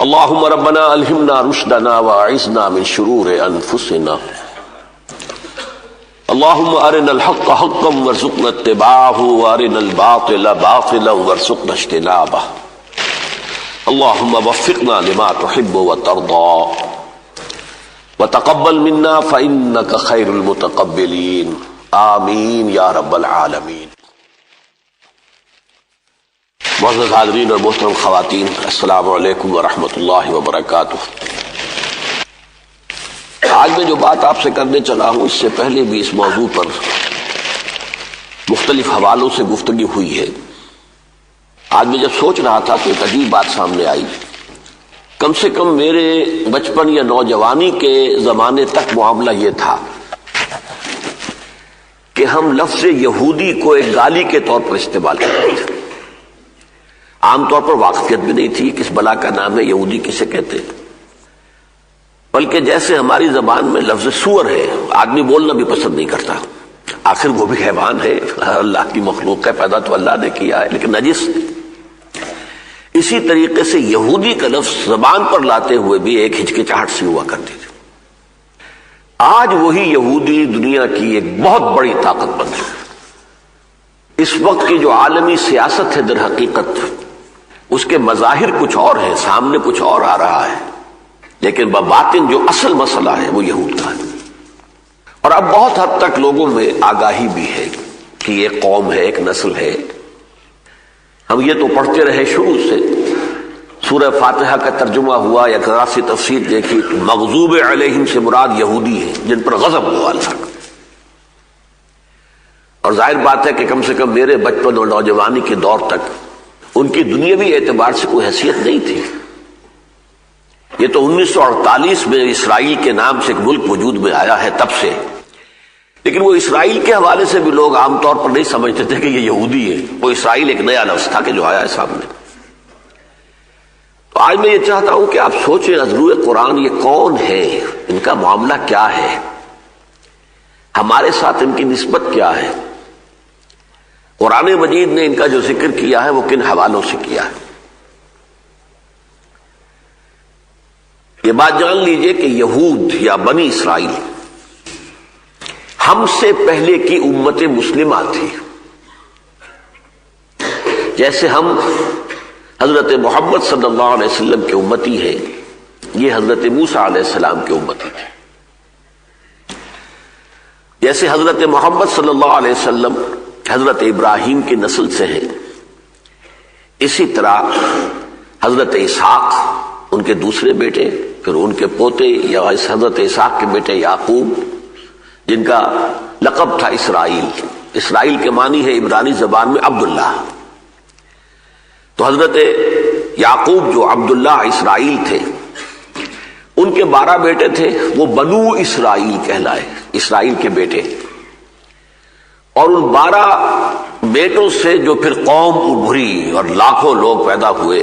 اللهم ربنا الہمنا رشدنا واعذنا من شرور انفسنا اللهم ارنا الحق حقا وارزقنا اتباعه وارنا الباطل باطلا وارزقنا اجتنابه اللهم وفقنا لما تحب وترضى وتقبل منا فإنك خير المتقبلين آمین یا رب العالمین۔ معزز حاضرین اور محترم خواتین، السلام علیکم ورحمۃ اللہ وبرکاتہ۔ آج میں جو بات آپ سے کرنے چلا ہوں، اس سے پہلے بھی اس موضوع پر مختلف حوالوں سے گفتگو ہوئی ہے۔ آج میں جب سوچ رہا تھا تو ایک عجیب بات سامنے آئی۔ کم سے کم میرے بچپن یا نوجوانی کے زمانے تک معاملہ یہ تھا کہ ہم لفظ یہودی کو ایک گالی کے طور پر استعمال کرتے تھے۔ عام طور پر واقفیت بھی نہیں تھی کس بلا کا نام ہے یہودی کسے کہتے، بلکہ جیسے ہماری زبان میں لفظ سور ہے، آدمی بولنا بھی پسند نہیں کرتا، آخر وہ بھی حیوان ہے، اللہ کی مخلوق ہے، پیدا تو اللہ نے کیا ہے لیکن نجس۔ اسی طریقے سے یہودی کا لفظ زبان پر لاتے ہوئے بھی ایک ہچکچاہٹ سی ہوا کرتی تھی۔ آج وہی یہودی دنیا کی ایک بہت بڑی طاقت بن ہے۔ اس وقت کی جو عالمی سیاست ہے در حقیقت اس کے مظاہر کچھ اور ہیں، سامنے کچھ اور آ رہا ہے، لیکن بباطن جو اصل مسئلہ ہے وہ یہود کا ہے۔ اور اب بہت حد تک لوگوں میں آگاہی بھی ہے کہ یہ قوم ہے، ایک نسل ہے۔ ہم یہ تو پڑھتے رہے شروع سے، سورہ فاتحہ کا ترجمہ ہوا یا ذرا سی تفسیر دیکھی تو مغضوب علیہم سے مراد یہودی ہے جن پر غضب ہوا اللہ کا۔ اور ظاہر بات ہے کہ کم سے کم میرے بچپن اور نوجوانی کے دور تک ان کی دنیاوی اعتبار سے کوئی حیثیت نہیں تھی۔ یہ تو 1948 میں اسرائیل کے نام سے ایک ملک وجود میں آیا ہے تب سے، لیکن وہ اسرائیل کے حوالے سے بھی لوگ عام طور پر نہیں سمجھتے تھے کہ یہ یہودی ہے۔ وہ اسرائیل ایک نیا لفظ تھا کہ جو آیا ہے سامنے۔ تو آج میں یہ چاہتا ہوں کہ آپ سوچیں عذرو قرآن یہ کون ہے، ان کا معاملہ کیا ہے، ہمارے ساتھ ان کی نسبت کیا ہے، قرآن مجید نے ان کا جو ذکر کیا ہے وہ کن حوالوں سے کیا ہے۔ یہ بات جان لیجئے کہ یہود یا بنی اسرائیل ہم سے پہلے کی امت مسلمہ تھی۔ جیسے ہم حضرت محمد صلی اللہ علیہ وسلم کے امتی ہیں، یہ حضرت موسیٰ علیہ السلام کے امتی تھے۔ جیسے حضرت محمد صلی اللہ علیہ وسلم حضرت ابراہیم کی نسل سے ہیں، اسی طرح حضرت اسحاق ان کے دوسرے بیٹے، پھر ان کے پوتے یا حضرت اسحاق کے بیٹے یعقوب جن کا لقب تھا اسرائیل۔ اسرائیل کے معنی ہے عبرانی زبان میں عبداللہ۔ تو حضرت یعقوب جو عبداللہ اسرائیل تھے، ان کے 12 بیٹے تھے، وہ بنو اسرائیل کہلائے، اسرائیل کے بیٹے۔ اور ان 12 بیٹوں سے جو پھر قوم ابھری اور لاکھوں لوگ پیدا ہوئے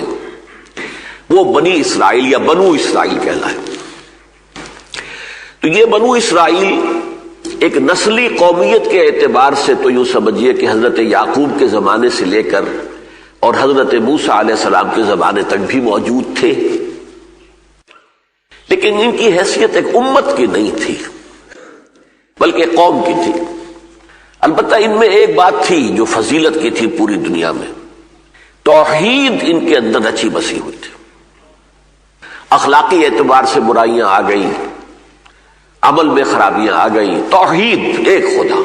وہ بنی اسرائیل یا بنو اسرائیل کہلائے۔ تو یہ بنو اسرائیل ایک نسلی قومیت کے اعتبار سے تو یوں سمجھیے کہ حضرت یعقوب کے زمانے سے لے کر اور حضرت موسیٰ علیہ السلام کے زمانے تک بھی موجود تھے، لیکن ان کی حیثیت ایک امت کی نہیں تھی بلکہ قوم کی تھی۔ البتہ ان میں ایک بات تھی جو فضیلت کی تھی پوری دنیا میں، توحید ان کے اندر رچی بسی ہوئی تھی۔ اخلاقی اعتبار سے برائیاں آ گئیں، عمل میں خرابیاں آ گئیں، توحید ایک خدا،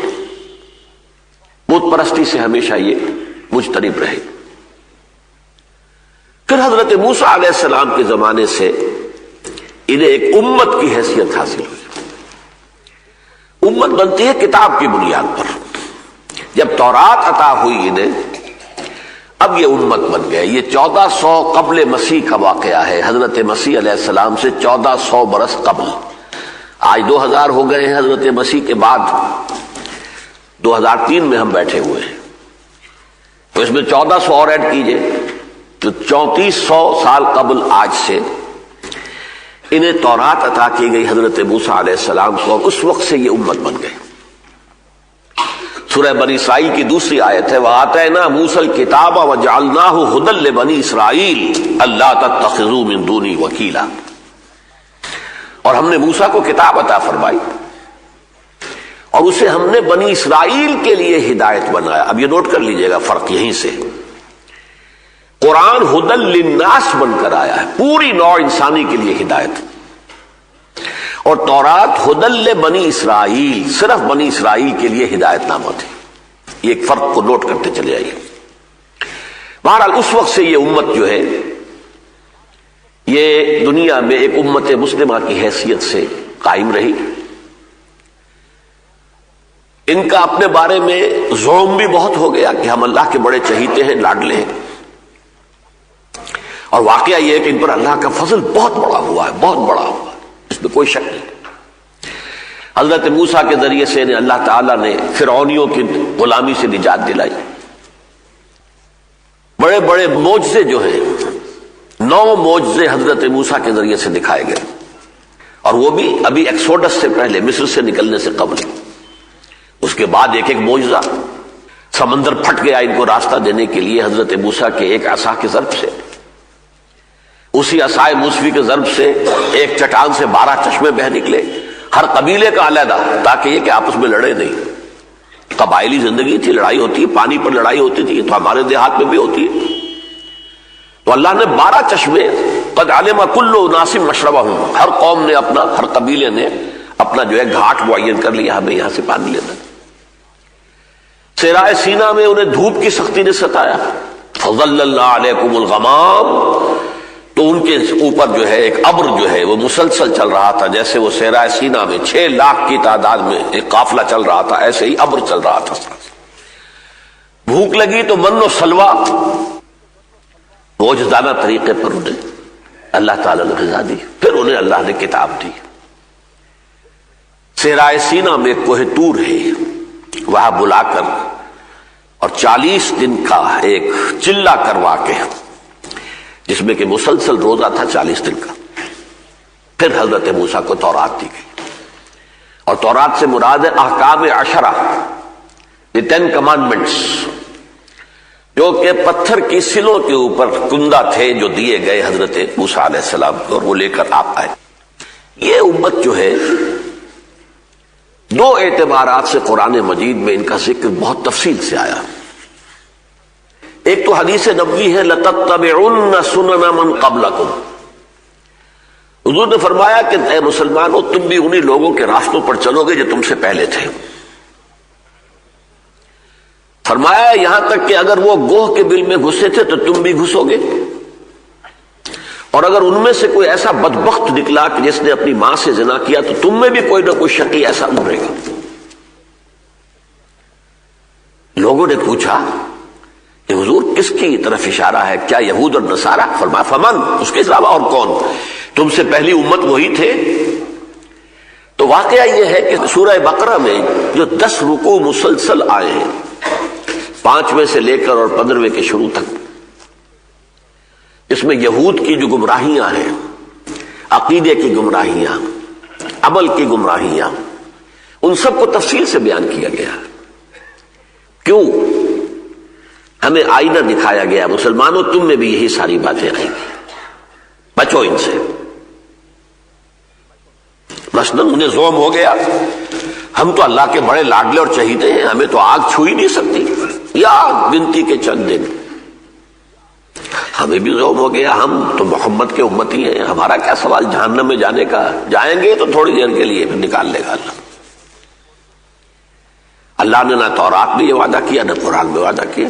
بت پرستی سے ہمیشہ یہ مجتنب رہے۔ پھر حضرت موسیٰ علیہ السلام کے زمانے سے انہیں ایک امت کی حیثیت حاصل ہوئی۔ امت بنتی ہے کتاب کی بنیاد پر۔ جب تورات عطا ہوئی انہیں، اب یہ امت بن گئے۔ یہ 1400 قبل مسیح کا واقعہ ہے، حضرت مسیح علیہ السلام سے 1400 برس قبل۔ آج 2000 ہو گئے ہیں حضرت مسیح کے بعد، 2003 میں ہم بیٹھے ہوئے ہیں، تو اس میں 1400 اور ایڈ کیجئے تو 3400 سال قبل آج سے انہیں تورات عطا کی گئی حضرت موسیٰ علیہ السلام کو، اور اس وقت سے یہ امت بن گئے۔ سورہ بنی اسرائیل کی دوسری آیت ہے وَآتَيْنَا مُوسَى الْكِتَابَ وَجَعَلْنَاهُ هُدًى لِبَنِي إِسْرَائِيلَ أَلَّا تَتَّخِذُوا مِن دُونِي وَكِيلًا، اور ہم نے موسیٰ کو کتاب عطا فرمائی اور اسے ہم نے بنی اسرائیل کے لیے ہدایت بنایا۔ اب یہ نوٹ کر لیجئے گا فرق یہیں سے، قرآن ہدی للناس بن کر آیا ہے، پوری نوع انسانی کے لیے ہدایت، اور تورات ہدی لبنی اسرائیل صرف بنی اسرائیل کے لیے ہدایت نامہ تھی۔ یہ ایک فرق کو نوٹ کرتے چلے آئیے۔ بہرحال اس وقت سے یہ امت جو ہے یہ دنیا میں ایک امت مسلمہ کی حیثیت سے قائم رہی۔ ان کا اپنے بارے میں زوم بھی بہت ہو گیا کہ ہم اللہ کے بڑے چہیتے ہیں، لاڈلے ہیں، اور واقعہ یہ ہے کہ ان پر اللہ کا فضل بہت بڑا ہوا ہے، بہت بڑا ہوا ہے، اس میں کوئی شک نہیں۔ حضرت موسیٰ کے ذریعے سے اللہ تعالیٰ نے فرعونیوں کی غلامی سے نجات دلائی، بڑے بڑے معجزے جو ہیں 9 معجزے حضرت موسیٰ کے ذریعے سے دکھائے گئے، اور وہ بھی ابھی ایکسوڈس سے پہلے، مصر سے نکلنے سے قبل۔ اس کے بعد ایک ایک معجزہ، سمندر پھٹ گیا ان کو راستہ دینے کے لیے حضرت موسیٰ کے ایک عصا کے ضرب سے، اسی عصائے موسوی کے ضرب سے ایک چٹان سے 12 چشمے بہہ نکلے، ہر قبیلے کا علیحدہ، تاکہ یہ کہ آپس میں لڑے نہیں۔ قبائلی زندگی تھی، لڑائی ہوتی ہے، پانی پر لڑائی ہوتی تھی، تو ہمارے دیہات میں بھی ہوتی ہے۔ تو اللہ نے 12 چشمے، قد علم کل اناس مشربہم، ہر قوم نے اپنا، ہر قبیلے نے اپنا جو ہے گھاٹ معین کر لیا، ہمیں یہاں سے پانی لینا۔ صحرائے سینا میں انہیں دھوپ کی سختی نے ستایا، فظللنا علیکم الغمام، تو ان کے اوپر جو ہے ایک ابر جو ہے وہ مسلسل چل رہا تھا، جیسے وہ صحرائے سینا میں 6 لاکھ کی تعداد میں ایک قافلہ چل رہا تھا، ایسے ہی ابر چل رہا تھا۔ بھوک لگی تو من و سلوہ، معجزانہ طریقے پر انہیں اللہ تعالیٰ نے غذا دی، پھر انہیں اللہ نے کتاب دی۔ صحرائے سینا میں کوہ طور ہے، وہاں بلا کر اور 40 دن کا ایک چلہ کروا کے، جس میں کہ مسلسل روزہ تھا 40 دن کا، پھر حضرت موسیٰ کو تورات دی گئی، اور تورات سے مراد ہے احکام 10، یہ 10 کمانڈمنٹس، جو کہ پتھر کی سلوں کے اوپر کندہ تھے، جو دیے گئے حضرت موسیٰ علیہ السلام کو، اور وہ لے کر آپ آئے۔ یہ امت جو ہے 2 اعتبارات سے قرآن مجید میں ان کا ذکر بہت تفصیل سے آیا۔ ایک تو حدیث نبوی ہے لَتَتَّبِعُنَّ سُنَنَ مَنْ قَبْلَكُمْ، حضور نے فرمایا کہ اے مسلمانوں، تم بھی انہی لوگوں کے راستوں پر چلو گے جو تم سے پہلے تھے۔ فرمایا یہاں تک کہ اگر وہ گوہ کے بل میں گھسے تھے تو تم بھی گھسو گے، اور اگر ان میں سے کوئی ایسا بدبخت نکلا کہ جس نے اپنی ماں سے زنا کیا تو تم میں بھی کوئی نہ کوئی شقی ایسا ابھرے گا۔ لوگوں نے پوچھا کہ حضور کس کی طرف اشارہ ہے، کیا یہود اور نصارہ؟ فرمایا فمن، اس کے علاوہ اور کون، تم سے پہلی امت وہی تھے۔ تو واقعہ یہ ہے کہ سورہ بقرہ میں جو 10 رکوع مسلسل آئے ہیں، 5ویں سے لے کر اور 15ویں کے شروع تک، اس میں یہود کی جو گمراہیاں ہیں، عقیدے کی گمراہیاں، عمل کی گمراہیاں، ان سب کو تفصیل سے بیان کیا گیا۔ کیوں؟ ہمیں آئینہ دکھایا گیا، مسلمانوں تم میں بھی یہی ساری باتیں آئیں گی، بچو ان سے۔ مثلا انہیں زوم ہو گیا ہم تو اللہ کے بڑے لاڈلے اور چہیتے ہیں، ہمیں تو آگ چھو ہی نہیں سکتی، یا گنتی کے چند دن۔ ہمیں بھی زوم ہو گیا، ہم تو محمد کے امتی ہیں، ہمارا کیا سوال جہنم میں جانے کا، جائیں گے تو تھوڑی دیر کے لیے، پھر نکال لے گا اللہ۔ اللہ نے نہ تورات میں یہ وعدہ کیا، نہ قرآن میں وعدہ کیا۔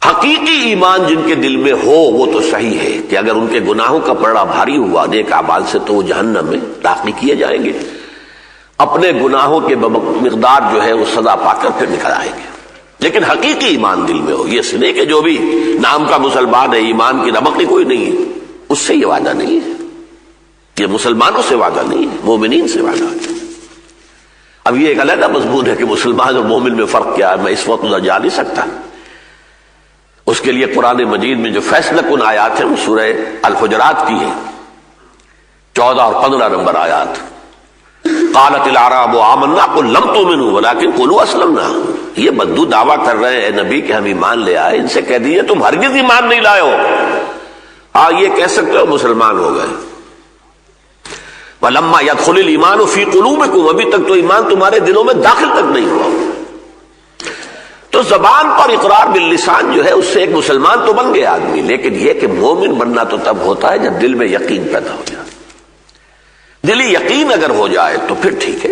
حقیقی ایمان جن کے دل میں ہو وہ تو صحیح ہے کہ اگر ان کے گناہوں کا پلڑا بھاری ہوا نیک اعمال سے تو وہ جہنم میں داخل کیے جائیں گے، اپنے گناہوں کے مقدار جو ہے وہ سزا پا کر پھر نکل آئیں گے۔ لیکن حقیقی ایمان دل میں ہو، یہ سنے کہ جو بھی نام کا مسلمان ہے، ایمان کی رمق کوئی نہیں ہے، اس سے یہ وعدہ نہیں ہے، یہ مسلمانوں سے وعدہ نہیں ہے، مومنین سے وعدہ ہے۔ اب یہ ایک علیحدہ مضمون ہے کہ مسلمان اور مومن میں فرق کیا ہے، میں اس وقت جا نہیں سکتا۔ اس کے لیے قرآن مجید میں جو فیصلہ کن آیات ہیں وہ سورہ الحجرات کی ہیں، 14 اور 15 نمبر آیات۔ قالت الاعراب آمنا قل لم تؤمنوا ولكن قولوا اسلمنا. یہ بدو دعویٰ کر رہے ہیں نبی کہ ہم ایمان لے آئے، ان سے کہہ دیجیے تم ہرگز ایمان نہیں لائے ہو، یہ کہہ سکتے ہو مسلمان ہو گئے. وَلَمَّا يَدْخُلِ الْإِيمَانُ فِي قُلُوبِكُمْ، ابھی تک تو ایمان تمہارے دلوں میں داخل تک نہیں ہوا. تو زبان پر اقرار باللسان جو ہے اس سے ایک مسلمان تو بن گیا آدمی، لیکن یہ کہ مومن بننا تو تب ہوتا ہے جب دل میں یقین پیدا ہو جائے. دلی یقین اگر ہو جائے تو پھر ٹھیک ہے،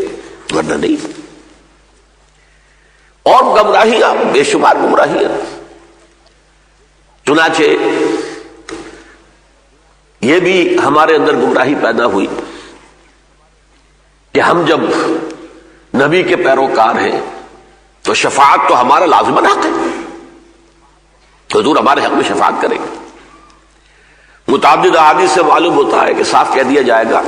ورنہ نہیں. اور گمراہیاں بے شمار گمراہیاں. چنانچہ یہ بھی ہمارے اندر گمراہی پیدا ہوئی کہ ہم جب نبی کے پیروکار ہیں تو شفاعت تو ہمارا لازماً حق ہے، تو حضور ہمارے حق میں شفاعت کریں گے. متعدد احادیث سے معلوم ہوتا ہے کہ صاف کہہ دیا جائے گا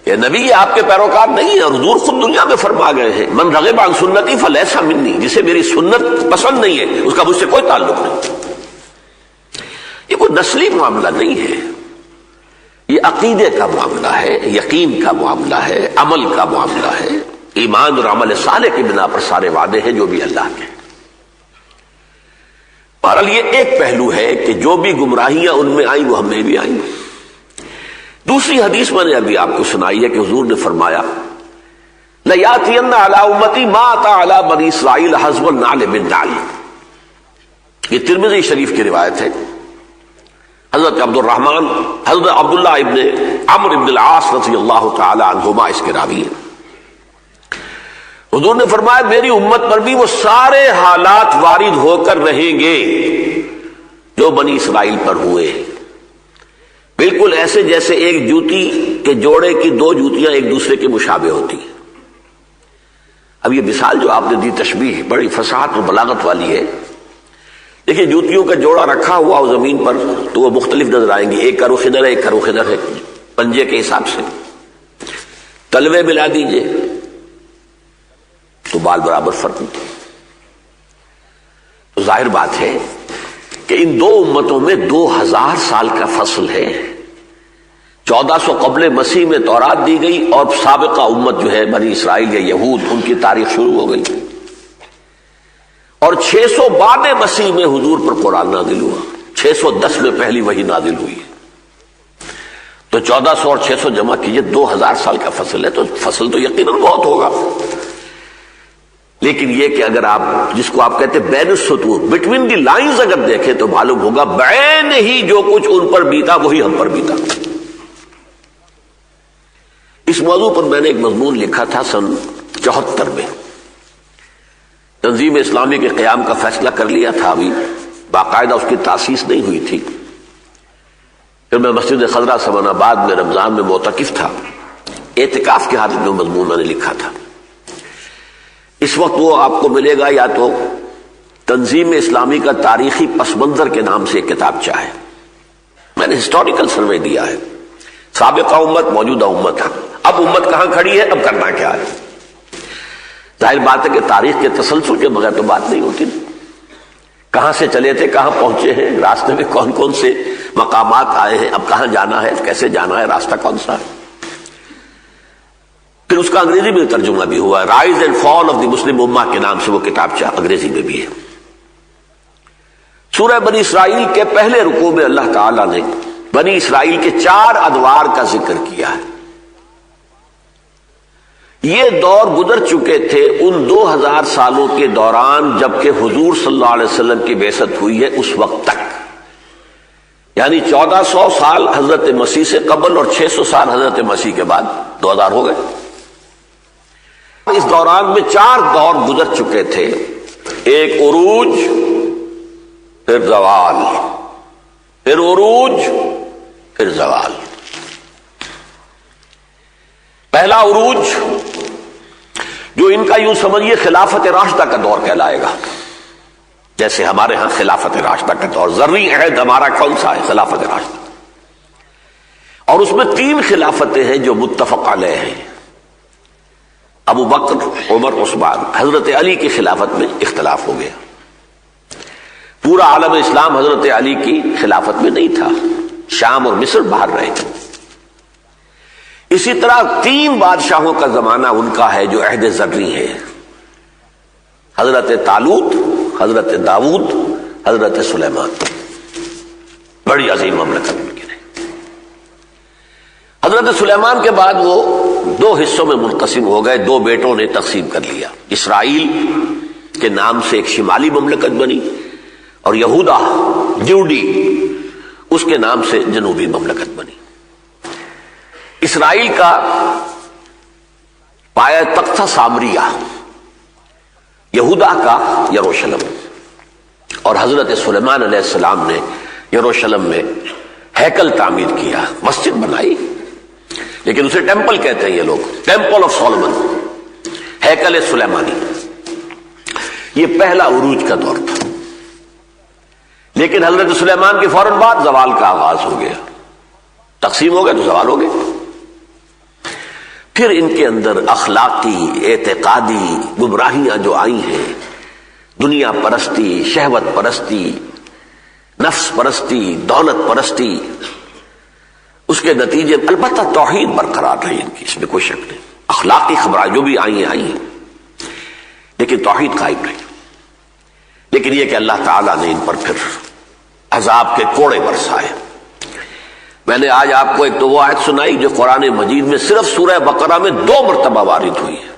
کہ نبی یہ آپ کے پیروکار نہیں ہے، اور حضور خود دنیا میں فرما گئے ہیں من رغب عن سنتی فلیس منی، جسے میری سنت پسند نہیں ہے اس کا مجھ سے کوئی تعلق نہیں. یہ کوئی نسلی معاملہ نہیں ہے، یہ عقیدے کا معاملہ ہے، یقین کا معاملہ ہے، عمل کا معاملہ ہے. ایمان اور عمل صالح کی بنا پر سارے وعدے ہیں جو بھی اللہ کے. بہرحال یہ ایک پہلو ہے کہ جو بھی گمراہیاں ان میں آئیں وہ ہم میں بھی آئیں. دوسری حدیث میں نے ابھی آپ کو سنائی ہے کہ حضور نے فرمایا لَيَأْتِيَنَّ عَلَىٰ أُمَّتِي مَا أَتَىٰ عَلَىٰ بَنِي إِسْرَائِيلَ حَزْبُ النَّعْلِ بِالنَّعْلِ. یہ ترمذی شریف کی روایت ہے. حضرت حضرت عبداللہ ابن عمرو ابن العاص رضی اللہ تعالی عنہما اس کے راوی ہیں. حضور نے فرمایا میری امت پر بھی وہ سارے حالات وارد ہو کر رہیں گے جو بنی اسرائیل پر ہوئے، بالکل ایسے جیسے ایک جوتی کے جوڑے کی دو جوتیاں ایک دوسرے کے مشابہ ہوتی ہیں. اب یہ مثال جو آپ نے دی تشبیہ بڑی فصاحت اور بلاغت والی ہے. دیکھیے جوتیوں کا جوڑا رکھا ہوا ہو زمین پر تو وہ مختلف نظر آئیں گے، ایک کا رخ ادھر ہے ایک کا رخ ادھر ہے پنجے کے حساب سے. تلوے ملا دیجئے تو بال برابر فرق ہوتے. تو ظاہر بات ہے کہ ان دو امتوں میں 2000 سال کا فصل ہے. 1400 قبل مسیح میں تورات دی گئی اور سابقہ امت جو ہے بنی اسرائیل یا یہود ان کی تاریخ شروع ہو گئی، اور 600 بعد مسیح میں حضور پر قرآن نازل ہوا. 610 میں پہلی وحی نازل ہوئی ہے. تو 1400 اور 600 جمع کیجئے 2000 سال کا فصل ہے. تو فصل تو یقیناً بہت ہوگا، لیکن یہ کہ اگر آپ جس کو آپ کہتے ہیں بین السطور بٹوین دی لائنز اگر دیکھیں تو معلوم ہوگا بعین ہی جو کچھ ان پر بیتا وہی ہم پر بیتا. اس موضوع پر میں نے ایک مضمون لکھا تھا سن 74 میں. تنظیم اسلامی کے قیام کا فیصلہ کر لیا تھا، ابھی باقاعدہ اس کی تاسیس نہیں ہوئی تھی. پھر میں مسجد خضرہ سمن آباد میں رمضان میں معتکف تھا، اعتکاف کی حالت میں مضمون میں نے لکھا تھا. اس وقت وہ آپ کو ملے گا یا تو تنظیم اسلامی کا تاریخی پس منظر کے نام سے ایک کتابچہ ہے. میں نے ہسٹوریکل سروے دیا ہے، سابقہ امت موجودہ امت ہے، اب امت کہاں کھڑی ہے، اب کرنا کیا ہے. ظاہر بات ہے کہ تاریخ کے تسلسل کے بغیر تو بات نہیں ہوتی. کہاں سے چلے تھے کہاں پہنچے ہیں، راستے میں کون کون سے مقامات آئے ہیں، اب کہاں جانا ہے، کیسے جانا ہے، راستہ کون سا ہے. پھر اس کا انگریزی میں ترجمہ بھی ہوا ہے، rise and fall of the Muslim امہ کے نام سے وہ کتابچہ انگریزی میں بھی ہے. سورہ بنی اسرائیل کے پہلے رکوع میں اللہ تعالیٰ نے بنی اسرائیل کے 4 ادوار کا ذکر کیا ہے. یہ دور گزر چکے تھے ان 2000 سالوں کے دوران جبکہ حضور صلی اللہ علیہ وسلم کی بعثت ہوئی ہے اس وقت تک، یعنی 1400 سال حضرت مسیح سے قبل اور 600 سال حضرت مسیح کے بعد 2000 ہو گئے. اس دوران میں 4 دور گزر چکے تھے، ایک عروج، پھر زوال، پھر عروج، پھر زوال. پہلا عروج جو ان کا یوں سمجھیے خلافت راشدہ کا دور کہلائے گا، جیسے ہمارے ہاں خلافت راشدہ کا دور. ذرّی عہد ہمارا کون سا ہے؟ خلافت راشدہ. اور اس میں 3 خلافتیں ہیں جو متفق علیہ ہیں. ابو بکر، عمر، عثمان. حضرت علی کی خلافت میں اختلاف ہو گیا. پورا عالم اسلام حضرت علی کی خلافت میں نہیں تھا، شام اور مصر باہر رہے. اسی طرح 3 بادشاہوں کا زمانہ ان کا ہے جو عہد زرعی ہے، حضرت طالوت، حضرت داؤد، حضرت سلیمان. بڑی عظیم مملکت ان کی رہی. حضرت سلیمان کے بعد وہ 2 حصوں میں منقسم ہو گئے، 2 بیٹوں نے تقسیم کر لیا. اسرائیل کے نام سے ایک شمالی مملکت بنی، اور یہودا جوڈی اس کے نام سے جنوبی مملکت بنی. اسرائیل کا پایہ تخت تھا سامریہ، یہودا کا یروشلم، اور حضرت سلیمان علیہ السلام نے یروشلم میں ہیکل تعمیر کیا، مسجد بنائی، لیکن اسے ٹیمپل کہتے ہیں یہ لوگ، ٹیمپل آف سولومن، ہیکل سلیمانی. یہ پہلا عروج کا دور تھا. لیکن حضرت سلیمان کے فوراً بعد زوال کا آغاز ہو گیا، تقسیم ہو گیا تو زوال ہو گیا. پھر ان کے اندر اخلاقی اعتقادی گمراہیاں جو آئی ہیں، دنیا پرستی، شہوت پرستی، نفس پرستی، دولت پرستی، اس کے نتیجے البتہ توحید برقرار رہی ان کی، اس میں کوئی شک نہیں. اخلاقی خبریں جو بھی آئی ہیں لیکن توحید قائم رہی. لیکن یہ کہ اللہ تعالیٰ نے ان پر پھر عذاب کے کوڑے برسائے. میں نے آج آپ کو ایک تو وہ آیت سنائی جو قرآن مجید میں صرف سورہ بقرہ میں 2 مرتبہ وارد ہوئی ہے.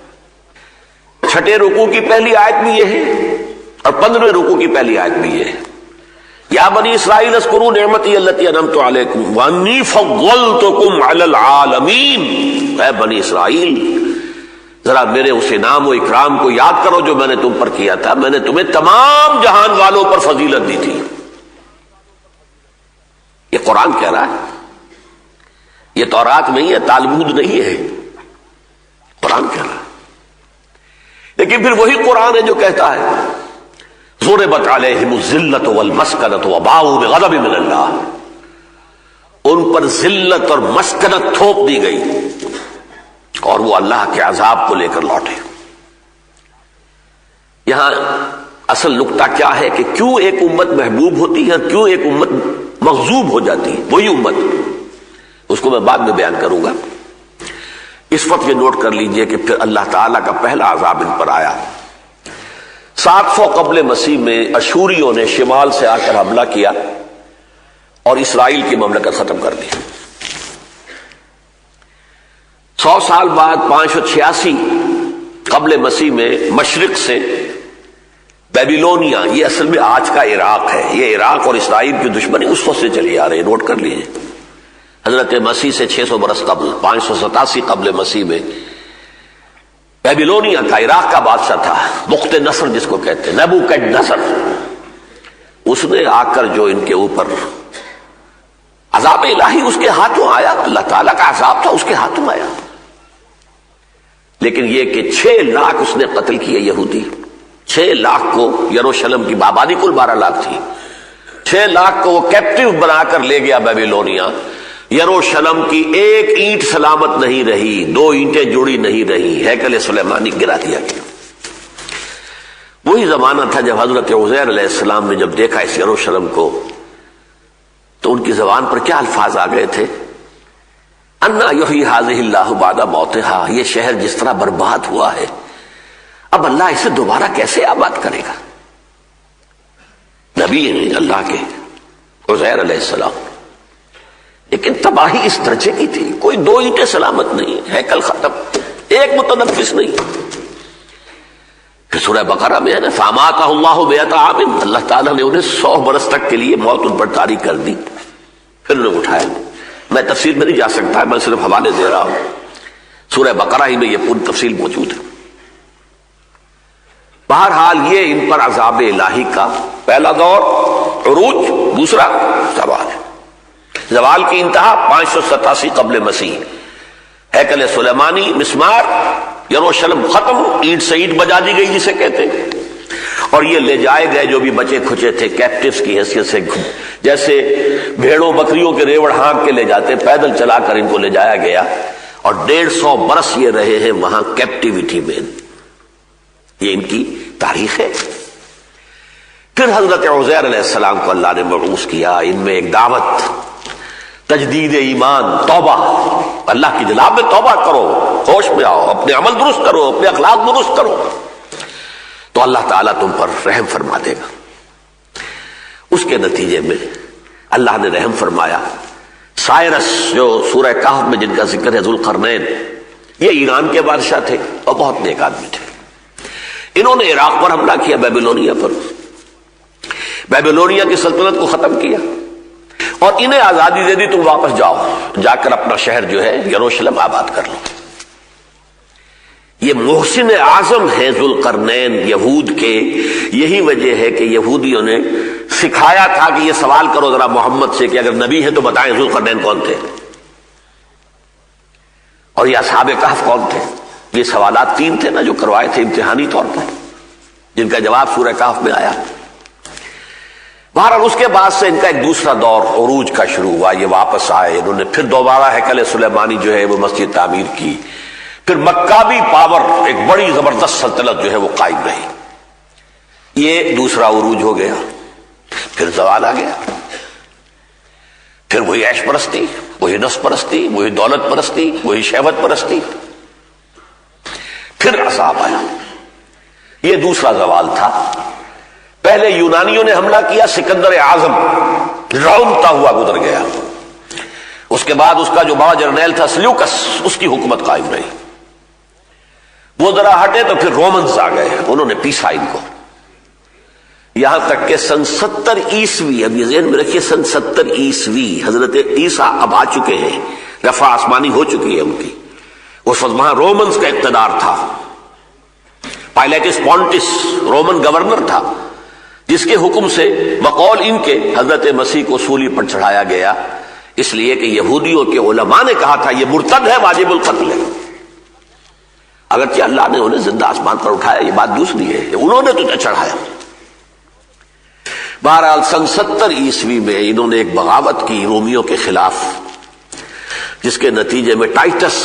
6 رکوع کی پہلی آیت بھی یہ ہے اور 15 رکوع کی پہلی آیت بھی یہ ہے. یا بنی اسرائیل اذکروا نعمتی التی انعمت علیکم وانی فضلتکم علی العالمین. اے بنی اسرائیل، ذرا میرے اس انعام و اکرام کو یاد کرو جو میں نے تم پر کیا تھا. میں نے تمہیں تمام جہان والوں پر فضیلت دی تھی. یہ قرآن کہہ رہا ہے، یہ تورات نہیں ہے، تالمود نہیں ہے، قرآن کہہ رہا ہے. لیکن پھر وہی قرآن ہے جو کہتا ہے ضربت علیہم الذلۃ والمسکنۃ وباؤوا بغضب من اللہ. ان پر ذلت اور مسکنت تھوپ دی گئی اور وہ اللہ کے عذاب کو لے کر لوٹے. یہاں اصل نقطہ کیا ہے کہ کیوں ایک امت محبوب ہوتی ہے اور کیوں ایک امت مغضوب ہو جاتی ہے. وہی امت، اس کو میں بعد میں بیان کروں گا. اس وقت یہ نوٹ کر لیجئے کہ پھر اللہ تعالیٰ کا پہلا عذاب ان پر آیا. 700 قبل مسیح میں اشوریوں نے شمال سے آ کر حملہ کیا اور اسرائیل کی مملکت ختم کر دی. 100 سال بعد 586 قبل مسیح میں مشرق سے بیبیلونیا، یہ اصل میں آج کا عراق ہے، یہ عراق اور اسرائیل کی دشمنی اس وقت سے چلی آ رہی ہے، نوٹ کر لیجیے. حضرت مسیح سے 600 برس قبل 587 قبل مسیح میں بیبیلونیا کا، عراق کا بادشاہ تھا بخت نصر جس کو کہتے ہیں، نبوکڈنصر. اس نے آ کر جو ان کے اوپر عذاب الہی اس کے ہاتھوں آیا، اللہ تعالیٰ کا عذاب تھا اس کے ہاتھوں آیا. لیکن یہ کہ 6 لاکھ اس نے قتل کیے یہودی. 6 لاکھ کو یروشلم کی آبادی کل 12 لاکھ تھی، 6 لاکھ کو وہ کیپٹیو بنا کر لے گیا بیبیلونیا. یروشلم کی ایک اینٹ سلامت نہیں رہی، 2 اینٹیں جڑی نہیں رہی، ہیکل سلیمانی گرا دیا گیا. وہی زمانہ تھا جب حضرت عزیر علیہ السلام نے جب دیکھا اس یروشلم کو تو ان کی زبان پر کیا الفاظ آ گئے تھے؟ انا یحیی ھذہ اللہ بعد موتھا. یہ شہر جس طرح برباد ہوا ہے اب اللہ اسے دوبارہ کیسے آباد کرے گا؟ نبی ہیں اللہ کے عزیر علیہ السلام، لیکن تباہی اس درجے کی تھی، کوئی 2 اینٹیں سلامت نہیں، ہیکل ختم، ایک متنفس نہیں. پھر سورہ بقرہ میں ہے نا فاماتہ اللہ 100 عام، اللہ تعالیٰ نے انہیں 100 برس تک کے لیے موت ان پر طاری کر دی. پھر انہیں اٹھایا. میں تفصیل میں نہیں جا سکتا، میں صرف حوالے دے رہا ہوں. سورہ بقرہ ہی میں یہ پوری تفصیل موجود ہے. بہرحال یہ ان پر عذاب الہی کا پہلا دور عروج، دوسرا زوال. زوال کی انتہا 587 قبل مسیح، ہیکل سلیمانی، مسمار، یروشلم ختم، اینٹ سے اینٹ بجا دی گئی جسے کہتے ہیں. اور یہ لے جائے گئے جو بھی بچے کھچے تھے کیپٹیوز کی حیثیت سے، جیسے بھیڑوں بکریوں کے ریوڑ ہانک کے لے جاتے، پیدل چلا کر ان کو لے جایا گیا اور 150 برس یہ رہے ہیں وہاں کیپٹیوٹی میں. یہ ان کی تاریخ ہے. پھر حضرت عزیر علیہ السلام کو اللہ نے مبعوث کیا. ان میں ایک دعوت، تجدید ایمان، توبہ اللہ کی جناب میں توبہ کرو، ہوش میں آؤ، اپنے عمل درست کرو، اپنے اخلاق درست کرو، تو اللہ تعالیٰ تم پر رحم فرما دے گا۔ اس کے نتیجے میں اللہ نے رحم فرمایا۔ سائرس جو سورہ کہف میں جن کا ذکر ہے، ذوالقرنین، یہ ایران کے بادشاہ تھے اور بہت نیک آدمی تھے۔ انہوں نے عراق پر حملہ کیا، بیبیلونیا پر، بیبیلونیا کی سلطنت کو ختم کیا اور انہیں آزادی دے دی، تم واپس جاؤ، جا کر اپنا شہر جو ہے یروشلم آباد کر لو۔ یہ محسن اعظم ہے ذوالقرنین یہود کے۔ یہی وجہ ہے کہ یہودیوں نے سکھایا تھا کہ یہ سوال کرو ذرا محمد سے کہ اگر نبی ہے تو بتائیں ذوالقرنین کون تھے اور یہ اصحاب کہف کون تھے۔ یہ سوالات 3 تھے نا جو کروائے تھے امتحانی طور پر، جن کا جواب سورہ کہف میں آیا۔ بہرحال اس کے بعد سے ان کا ایک دوسرا دور عروج کا شروع ہوا، یہ واپس آئے، انہوں نے پھر دوبارہ ہیکل سلیمانی جو ہے وہ مسجد تعمیر کی، پھر مکابی پاور ایک بڑی زبردست سلطنت جو ہے وہ قائم رہی۔ یہ دوسرا عروج ہو گیا، پھر زوال آ گیا، پھر وہی عیش پرستی، وہی نفس پرستی، وہی دولت پرستی، وہی شہوت پرستی، پھر عذاب آیا۔ یہ دوسرا زوال تھا۔ پہلے یونانیوں نے حملہ کیا، سکندر اعظم رونتا ہوا گزر گیا۔ اس کے بعد اس کا جو بڑا جرنیل تھا سلیوکس، اس کی حکومت قائم رہی۔ وہ ذرا ہٹے تو پھر رومنز آ گئے، انہوں نے پیسا ان کو، یہاں تک کہ سن 70 عیسوی، اب یہ ذہن میں رکھیے، سن 70 عیسوی حضرت عیسیٰ اب آ چکے ہیں، رفع آسمانی ہو چکی ہے ان کی۔ اس وقت وہاں رومنز کا اقتدار تھا، پائلیٹس پونٹس رومن گورنر تھا، جس کے حکم سے بقول ان کے حضرت مسیح کو سولی پر چڑھایا گیا، اس لیے کہ یہودیوں کے علماء نے کہا تھا یہ مرتد ہے، واجب القتل ہے۔ اگرچہ اللہ نے انہیں زندہ آسمان پر اٹھایا، یہ بات دوسری ہے، انہوں نے تو چڑھایا۔ بہرحال سن 70 عیسوی میں انہوں نے ایک بغاوت کی رومیوں کے خلاف، جس کے نتیجے میں ٹائٹس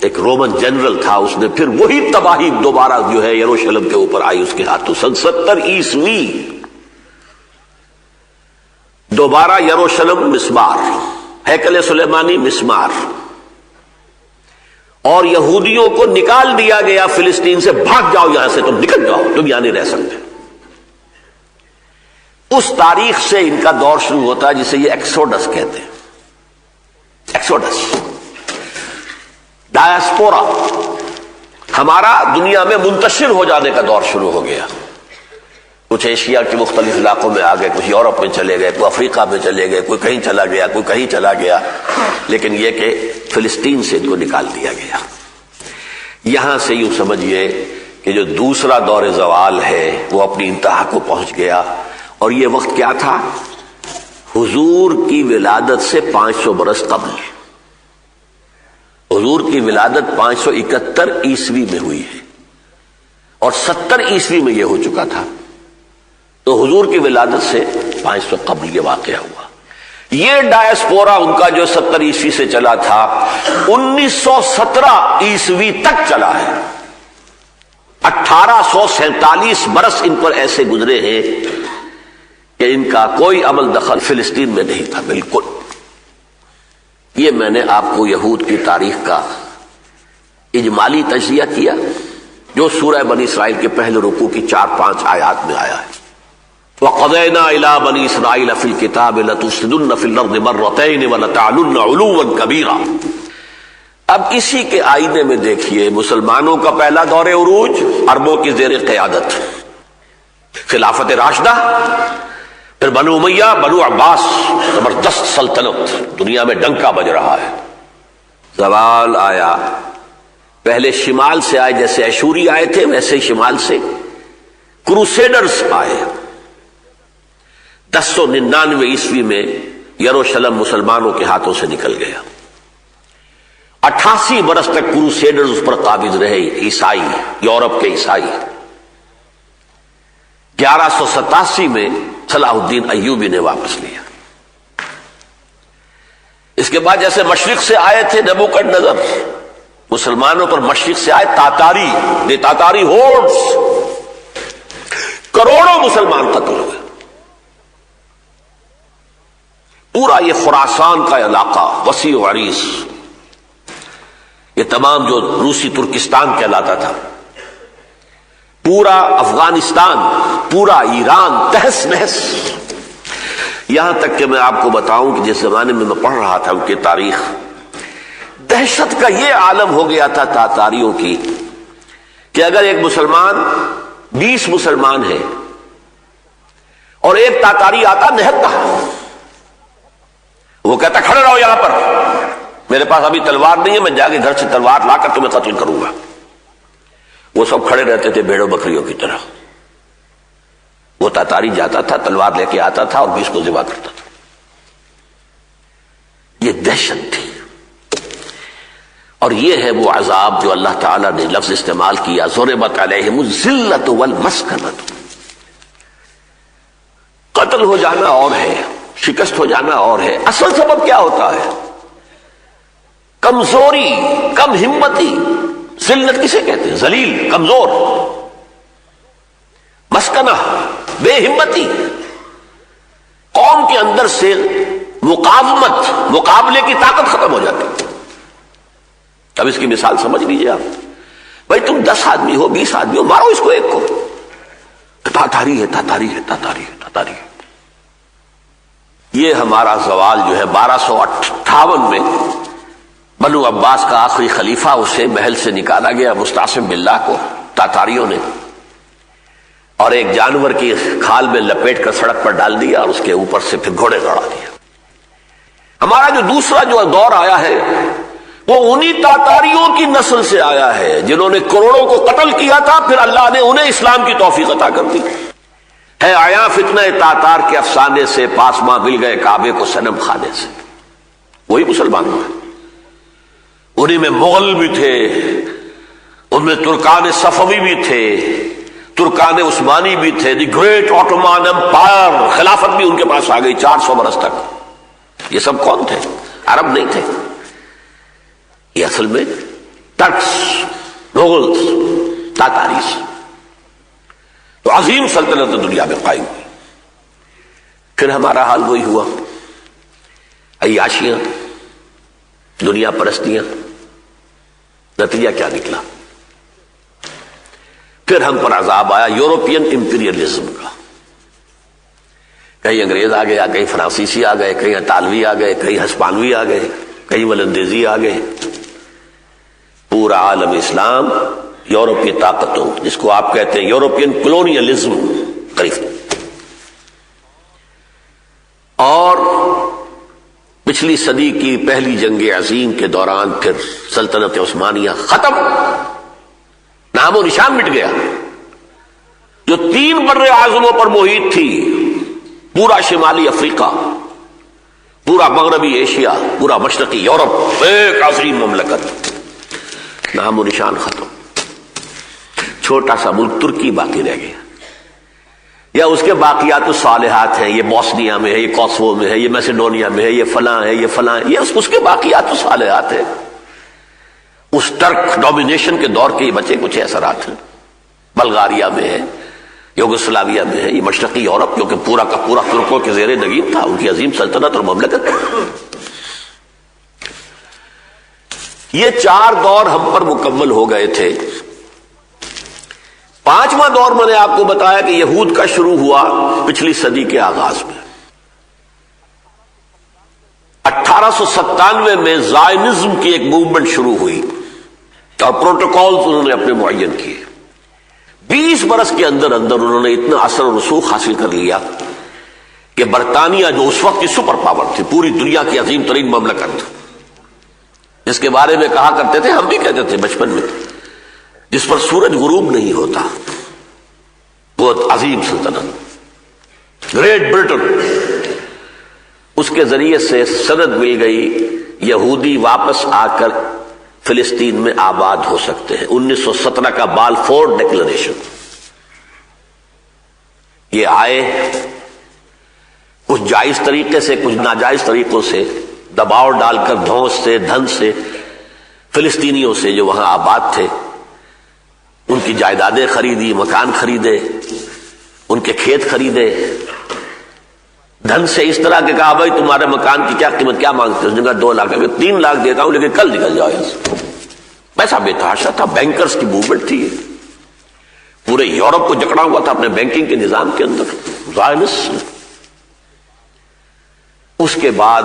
ایک رومن جنرل تھا، اس نے پھر وہی تباہی دوبارہ جو ہے یروشلم کے اوپر آئی اس کے ہاتھوں۔ سن 70 عیسوی دوبارہ یروشلم مسمار، ہیکل سلیمانی مسمار، اور یہودیوں کو نکال دیا گیا فلسطین سے، بھاگ جاؤ یہاں سے، تم نکل جاؤ، تم یہاں نہیں رہ سکتے۔ اس تاریخ سے ان کا دور شروع ہوتا ہے جسے یہ ایکسوڈس کہتے ہیں، ایکسوڈس، ڈایاسپورا، ہمارا دنیا میں منتشر ہو جانے کا دور شروع ہو گیا۔ کچھ ایشیا کے مختلف علاقوں میں آ گئے، کچھ یورپ میں چلے گئے، کوئی افریقہ میں چلے گئے، کوئی کہیں چلا گیا، کوئی کہیں چلا گیا، لیکن یہ کہ فلسطین سے ان کو نکال دیا گیا۔ یہاں سے یوں سمجھیے کہ جو دوسرا دور زوال ہے وہ اپنی انتہا کو پہنچ گیا، اور یہ وقت کیا تھا؟ حضور کی ولادت سے 500 برس قبل۔ حضور کی ولادت 571 عیسوی میں ہوئی ہے اور 70 عیسوی میں یہ ہو چکا تھا، تو حضور کی ولادت سے 500 قبل یہ واقعہ ہوا۔ یہ ڈایاسپورا ان کا جو 70 عیسوی سے چلا تھا، 1917 عیسوی تک چلا ہے۔ 1847 برس ان پر ایسے گزرے ہیں کہ ان کا کوئی عمل دخل فلسطین میں نہیں تھا، بالکل۔ یہ میں نے آپ کو یہود کی تاریخ کا اجمالی تجزیہ کیا، جو سورہ بنی اسرائیل کے پہلے رکوع کی 4-5 آیات میں آیا ہے۔ وَقَضَيْنَا إِلَىٰ بَنِي إِسْرَائِيلَ فِي الْكِتَابِ لَتُفْسِدُنَّ فِي الْأَرْضِ مَرَّتَيْنِ وَلَتَعْلُنَّ عُلُوًّا كَبِيرًا۔ اب اسی کے آئینے میں دیکھیے، مسلمانوں کا پہلا دور عروج، عربوں کی زیر قیادت، خلافت راشدہ، پھر بنو امیہ، بنو عباس، زبردست سلطنت، دنیا میں ڈنکا بج رہا ہے۔ زوال آیا، پہلے شمال سے آئے، جیسے ایشوری آئے تھے ویسے ہی شمال سے کروسیڈرز آئے۔ 1099 عیسوی میں یروشلم مسلمانوں کے ہاتھوں سے نکل گیا۔ 88 برس تک کروسیڈرز اس پر قابض رہے، عیسائی، یورپ کے عیسائی۔ 1187 میں صلاح الدین ایوبی نے واپس لیا۔ اس کے بعد جیسے مشرق سے آئے تھے نبوکدنضر، مسلمانوں پر مشرق سے آئے تاتاری ہورڈز، کروڑوں مسلمان قتل ہوئے۔ پورا یہ خراسان کا علاقہ وسیع و عریض یہ تمام جو روسی ترکستان کہلاتا تھا، پورا افغانستان، پورا ایران تہس نہس. یہاں تک کہ میں آپ کو بتاؤں کہ جس زمانے میں پڑھ رہا تھا ان کی تاریخ، دہشت کا یہ عالم ہو گیا تھا تاتاریوں کی کہ اگر ایک مسلمان 20 مسلمان ہیں اور ایک تاتاری آتا نہتا، وہ کہتا کھڑے رہو یہاں پر، میرے پاس ابھی تلوار نہیں ہے، میں جا کے گھر سے تلوار لا کر تمہیں قتل کروں گا. وہ سب کھڑے رہتے تھے بھیڑوں بکریوں کی طرح. وہ تاتاری جاتا تھا، تلوار لے کے آتا تھا اور 20 کو ذبح کرتا تھا. یہ دہشت تھی. اور یہ ہے وہ عذاب جو اللہ تعالیٰ نے لفظ استعمال کیا، ضربت علیہم الذلۃ والمسکنۃ. قتل ہو جانا اور ہے، شکست ہو جانا اور ہے. اصل سبب کیا ہوتا ہے؟ کمزوری، کم ہمتی. ذلت کسے کہتے ہیں؟ ذلیل، کمزور. مسکنہ، بے ہمتی. قوم کے اندر سے مقاومت، مقابلے کی طاقت ختم ہو جاتی. اب اس کی مثال سمجھ لیجیے آپ. بھائی تم 10 آدمی ہو، 20 آدمی ہو، مارو اس کو ایک کو. تاتاری ہے، تاتاری ہے، تاتاری ہے، تاتاری ہے. یہ ہمارا زوال جو ہے 1258 میں بنو عباس کا آخری خلیفہ، اسے محل سے نکالا گیا مستعصم باللہ کو تاتاریوں نے، اور ایک جانور کی کھال میں لپیٹ کر سڑک پر ڈال دیا اور اس کے اوپر سے پھر گھوڑے دوڑا دیا. ہمارا جو دوسرا جو دور آیا ہے وہ انہی تاتاریوں کی نسل سے آیا ہے جنہوں نے کروڑوں کو قتل کیا تھا، پھر اللہ نے انہیں اسلام کی توفیق عطا کر دی. ہے آیا فتنہ تاتار کے افسانے سے، پاسماں مل گئے کعبے کو صنم خانے سے. وہی مسلمان ہوئے. انہی میں مغل بھی تھے، ان میں ترکان صفوی بھی تھے، ترکان عثمانی بھی تھے. دی گریٹ آٹومان امپائر، خلافت بھی ان کے پاس آ گئی 400 برس تک. یہ سب کون تھے؟ عرب نہیں تھے. یہ اصل میں ترکس، مغلس، تاتاریس. تو عظیم سلطنت دنیا میں قائم ہوئی. پھر ہمارا حال وہی ہوا، عیاشیاں، دنیا پرستیاں. نتیجہ کیا نکلا؟ پھر ہم پر عذاب آیا یورپین امپیریلزم کا. کہیں انگریز آ گیا، کہیں فرانسیسی آ گئے، کہیں اطالوی آ گئے، کہیں ہسپانوی آ گئے، کہیں ولندیزی آ گئے. پورا عالم اسلام یورپی طاقتوں، جس کو آپ کہتے ہیں یورپین کلونیلزم، قریب. اور پچھلی صدی کی پہلی جنگ عظیم کے دوران پھر سلطنت عثمانیہ ختم، نام و نشان مٹ گیا. جو 3 بر اعظموں پر محیط تھی، پورا شمالی افریقہ، پورا مغربی ایشیا، پورا مشرقی یورپ، ایک عظیم مملکت، نام و نشان ختم. چھوٹا سا ملک ترکی باقی رہ گیا، یا اس کے باقیات الصالحات ہیں. یہ بوسنیا میں ہے، یہ کوسوو میں ہے، یہ میسیڈونیا میں ہے، یہ فلاں ہے، یہ فلاں ہے. یہ اس کے باقیات الصالحات ہیں. اس ٹرک ڈومینیشن کے دور کے یہ بچے کچھ اثرات ہیں. بلغاریہ میں ہے، یوگوسلاویہ میں ہے، یہ مشرقی یورپ جو کہ پورا کا پورا ترکوں کے زیر نگین تھا، ان کی عظیم سلطنت اور مملکت. یہ 4 دور ہم پر مکمل ہو گئے تھے. 5واں دور میں نے آپ کو بتایا کہ یہود کا شروع ہوا پچھلی صدی کے آغاز میں. 1897 میں زائنزم کی ایک موومنٹ شروع ہوئی اور پروٹوکولز انہوں نے اپنے معین کیے. 20 برس کے اندر انہوں نے اتنا اثر و رسوخ حاصل کر لیا کہ برطانیہ جو اس وقت کی سپر پاور تھی، پوری دنیا کی عظیم ترین مملکت، جس کے بارے میں کہا کرتے تھے، ہم بھی کہتے تھے بچپن میں، جس پر سورج غروب نہیں ہوتا، وہ عظیم سلطنت گریٹ برٹن. اس کے ذریعے سے سند مل گئی یہودی واپس آ کر فلسطین میں آباد ہو سکتے ہیں. 1917 کا بالفور ڈکلریشن. یہ آئے کچھ جائز طریقے سے، کچھ ناجائز طریقوں سے، دباؤ ڈال کر دھونس سے، دھن سے، فلسطینیوں سے جو وہاں آباد تھے، ان کی جائیدادیں خریدی، مکان خریدے، ان کے کھیت خریدے. دھن سے اس طرح کہ کہا بھائی تمہارے مکان کی کیا قیمت، کیا مانگتے ہو؟ اس نے کہا 2 لاکھ. 3 لاکھ دیتا ہوں لیکن کل نکل جاؤ یہاں سے. پیسہ بے تحاشا تھا، بینکرز کی موومنٹ تھی، پورے یورپ کو جکڑا ہوا تھا اپنے بینکنگ کے نظام کے اندر، زائنسٹ۔ اس کے بعد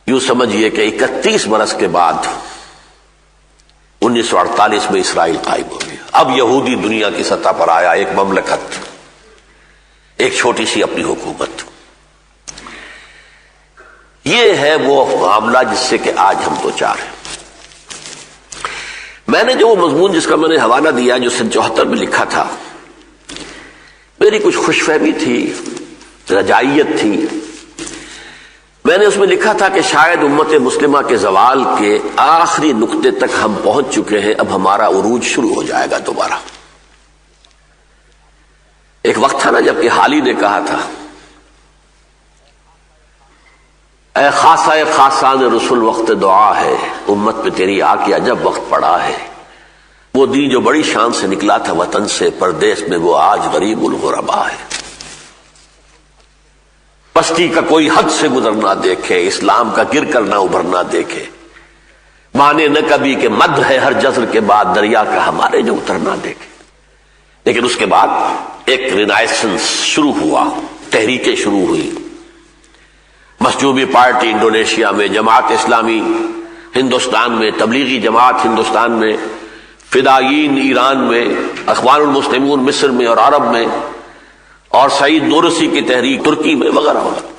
یوں سمجھیے کہ 31 برس کے بعد 1948 میں اسرائیل قائم ہو گیا۔ اب یہودی دنیا کی سطح پر آیا، ایک مملکت، ایک چھوٹی سی اپنی حکومت۔ یہ ہے وہ معاملہ جس سے کہ آج ہم دو چار ہیں۔ میں نے جو وہ مضمون جس کا میں نے حوالہ دیا جو سن 74 میں لکھا تھا، میری کچھ خوش فہمی تھی، رجائیت تھی۔ میں نے اس میں لکھا تھا کہ شاید امت مسلمہ کے زوال کے آخری نقطے تک ہم پہنچ چکے ہیں، اب ہمارا عروج شروع ہو جائے گا دوبارہ۔ ایک وقت تھا نا جب کہ حالی نے کہا تھا، اے خاصہ خاصان رسول وقت دعا ہے، امت پہ تیری آ کے عجب وقت پڑا ہے۔ وہ دین جو بڑی شان سے نکلا تھا وطن سے پردیس میں، وہ آج غریب الغربا ہے۔ پستی کا کوئی حد سے گزر نہ دیکھے، اسلام کا گر کر نہ ابھر نہ دیکھے، مانے نہ کبھی کہ مد ہے ہر جزر کے بعد دریا کا ہمارے جو اتر نہ دیکھے۔ لیکن اس کے بعد ایک رینائسنس شروع ہوا، تحریکیں شروع ہوئی۔ مخزومی پارٹی انڈونیشیا میں، جماعت اسلامی ہندوستان میں، تبلیغی جماعت ہندوستان میں، فدائین ایران میں، اخوان المسلمون مصر میں اور عرب میں، اور سعید نورسی کی تحریک ترکی میں وغیرہ وغیرہ۔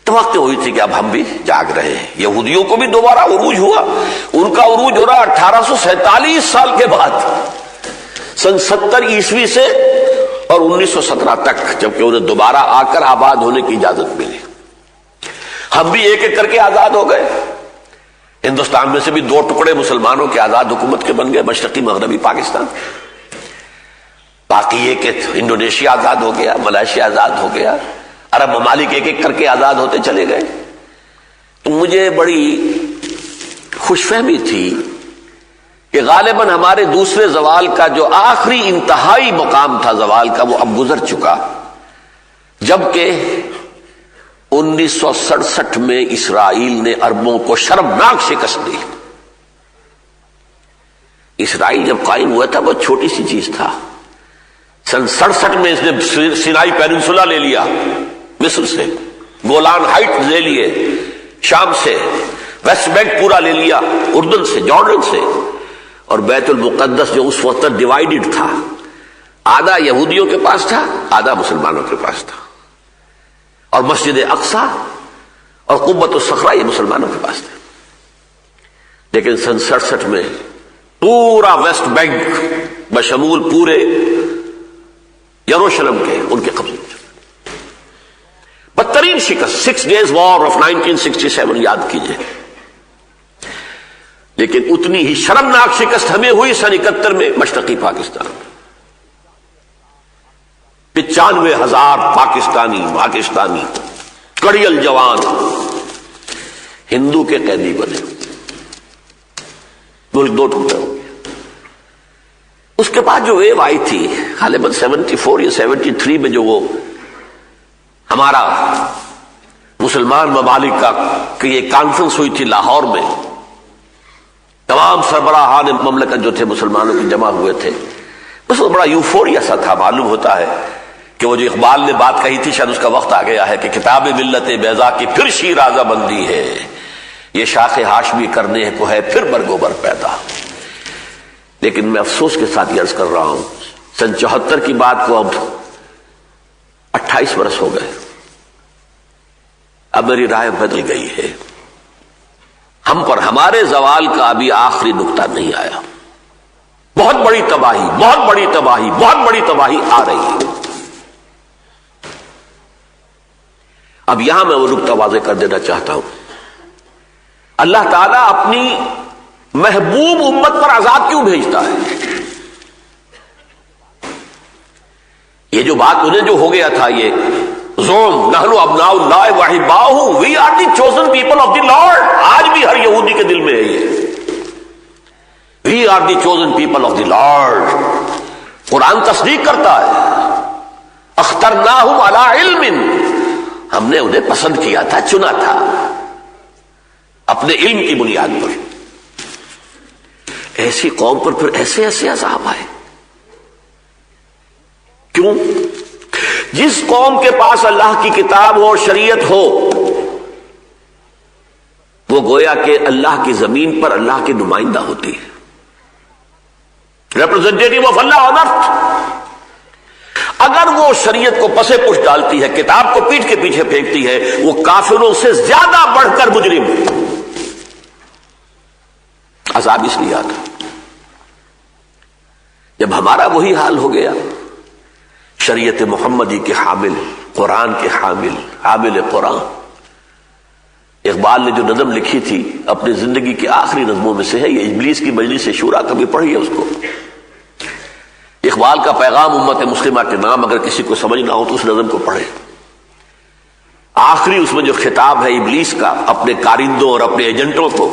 توقع ہوئی تھی کہ اب ہم بھی جاگ رہے ہیں۔ یہودیوں کو بھی دوبارہ عروج ہوا، ان کا عروج ہو رہا 1847 سال کے بعد، سن 70 عیسوی سے اور 1917 تک، جبکہ انہیں دوبارہ آ کر آباد ہونے کی اجازت ملی۔ ہم بھی ایک ایک کر کے آزاد ہو گئے۔ ہندوستان میں سے بھی 2 ٹکڑے مسلمانوں کے آزاد حکومت کے بن گئے، مشرقی مغربی پاکستان۔ باقی یہ کہ انڈونیشیا آزاد ہو گیا، ملائیشیا آزاد ہو گیا، عرب ممالک ایک ایک کر کے آزاد ہوتے چلے گئے۔ تو مجھے بڑی خوش فہمی تھی کہ غالباً ہمارے دوسرے زوال کا جو آخری انتہائی مقام تھا زوال کا، وہ اب گزر چکا، جبکہ 1967 میں اسرائیل نے عربوں کو شرمناک شکست دی۔ اسرائیل جب قائم ہوا تھا وہ چھوٹی سی چیز تھا۔ سن 67 میں اس نے سینائی پیننسولا لے لیا مصر سے، گولان ہائٹ لے لیے شام سے، ویسٹ بینک پورا لے لیا اردن سے، جارڈن سے، اور بیت المقدس جو اس وقت ڈیوائیڈڈ تھا، آدھا یہودیوں کے پاس تھا، آدھا مسلمانوں کے پاس تھا، اور مسجد اقصی اور قبۃ الصخرہ یہ مسلمانوں کے پاس تھے۔ لیکن سن 67 میں پورا ویسٹ بینک بشمول پورے یروشلم کے ان کے قبضے میں۔ بدترین شکست، 6 Days War of 1967 یاد کیجئے۔ لیکن اتنی ہی شرمناک شکست ہمیں ہوئی سن 71 میں مشرقی پاکستان میں۔ 95,000 پاکستانی کڑیل جوان ہندو کے قیدی بنے، ملک 2 ٹکڑے ہو گیا۔ اس کے بعد جو ویو آئی تھی غالباً 74 یا 73 میں، جو وہ ہمارا مسلمان ممالک کا یہ کانفرنس ہوئی تھی لاہور میں، تمام سربراہان مملکت جو تھے مسلمانوں کے جمع ہوئے تھے، اس میں بڑا یوفوریا سا تھا۔ معلوم ہوتا ہے کہ وہ جو اقبال نے بات کہی تھی، شاید اس کا وقت آ گیا ہے کہ کتاب ملت بیضا کی پھر شیرازہ بندی ہے، یہ شاخ ہاشمی کرنے کو ہے پھر برگوبر پیدا۔ لیکن میں افسوس کے ساتھ یہ عرض کر رہا ہوں، سن 74 کی بات کو اب 28 برس ہو گئے، اب میری رائے بدل گئی ہے۔ ہم پر ہمارے زوال کا ابھی آخری نقطہ نہیں آیا، بہت بڑی تباہی، بہت بڑی تباہی، بہت بڑی تباہی آ رہی ہے۔ اب یہاں میں وہ نقطہ واضح کر دینا چاہتا ہوں، اللہ تعالیٰ اپنی محبوب امت پر عذاب کیوں بھیجتا ہے؟ یہ جو بات انہیں جو ہو گیا تھا، یہ زوم نحن ابناء اللہ واحباؤہ، we are the chosen people of the Lord, آج بھی ہر یہودی کے دل میں ہے یہ، we are the chosen people of the Lord. قرآن تصدیق کرتا ہے، اخترناہم علی علم، ہم نے انہیں پسند کیا تھا، چنا تھا اپنے علم کی بنیاد پر۔ ایسی قوم پر پھر ایسے ایسے عذاب آئے. کیوں؟ جس قوم کے پاس اللہ کی کتاب ہو اور شریعت ہو وہ گویا کہ اللہ کی زمین پر اللہ کی نمائندہ ہوتی ہے, ریپرزینٹیٹو آف اللہ آن ارتھ. اگر وہ شریعت کو پسے پش ڈالتی ہے, کتاب کو پیٹھ کے پیچھے پھینکتی ہے, وہ کافروں سے زیادہ بڑھ کر مجرم ہے. عذاب اس لیے آتا. جب ہمارا وہی حال ہو گیا, شریعت محمدی کے حامل, قرآن کے حامل قرآن. اقبال نے جو نظم لکھی تھی اپنی زندگی کی آخری نظموں میں سے ہے, یہ ابلیس کی مجلس شورا, کبھی پڑھیے اس کو. اقبال کا پیغام امت مسلمہ کے نام اگر کسی کو سمجھنا ہو تو اس نظم کو پڑھے. آخری اس میں جو خطاب ہے ابلیس کا اپنے کارندوں اور اپنے ایجنٹوں کو,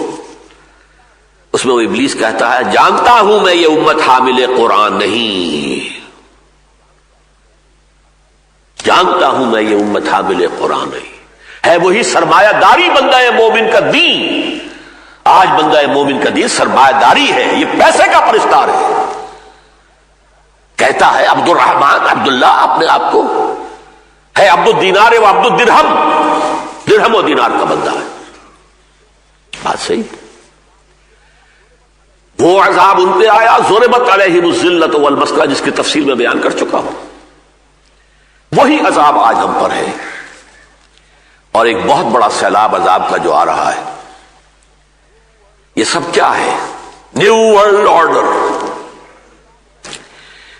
اس میں وہ ابلیس کہتا ہے, جانتا ہوں میں یہ امت حامل قرآن نہیں, جانتا ہوں میں یہ امت حامل قرآن نہیں. ہے وہی سرمایہ داری بندہ مومن کا دین. آج بندہ مومن کا دین سرمایہ داری ہے, یہ پیسے کا پرستار ہے. کہتا ہے عبد الرحمن عبداللہ اپنے آپ کو, ہے عبد الدینار و عبد الدرہم, درہم و دینار کا بندہ ہے. بات صحیح. وہ عذاب ان پہ آیا, ضربت علیہم الذلۃ والمسکنہ, جس کی تفصیل میں بیان کر چکا ہوں. وہی عذاب آج ہم پر ہے, اور ایک بہت بڑا سیلاب عذاب کا جو آ رہا ہے. یہ سب کیا ہے؟ New world order.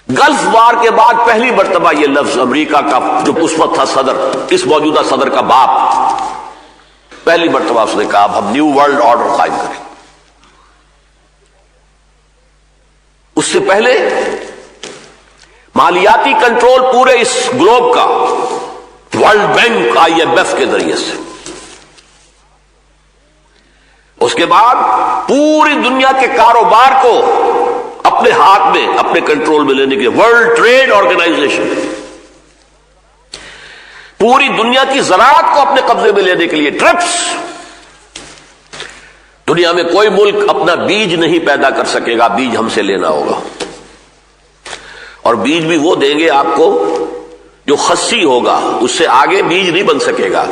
Gulf war کے بعد پہلی مرتبہ یہ لفظ امریکہ کا جو اس وقت تھا صدر, اس موجودہ صدر کا باپ, پہلی مرتبہ اس نے کہا اب ہم نیو ورلڈ آرڈر قائم کریں. اس سے پہلے مالیاتی کنٹرول پورے اس گلوب کا ورلڈ بینک IMF کے ذریعے سے, اس کے بعد پوری دنیا کے کاروبار کو اپنے ہاتھ میں اپنے کنٹرول میں لینے کے لیے ورلڈ ٹریڈ آرگنائزیشن, پوری دنیا کی زراعت کو اپنے قبضے میں لینے کے لیے ٹرپس. دنیا میں کوئی ملک اپنا بیج نہیں پیدا کر سکے گا, بیج ہم سے لینا ہوگا, اور بیج بھی وہ دیں گے آپ کو جو خصی ہوگا, اس سے آگے بیج نہیں بن سکے گا.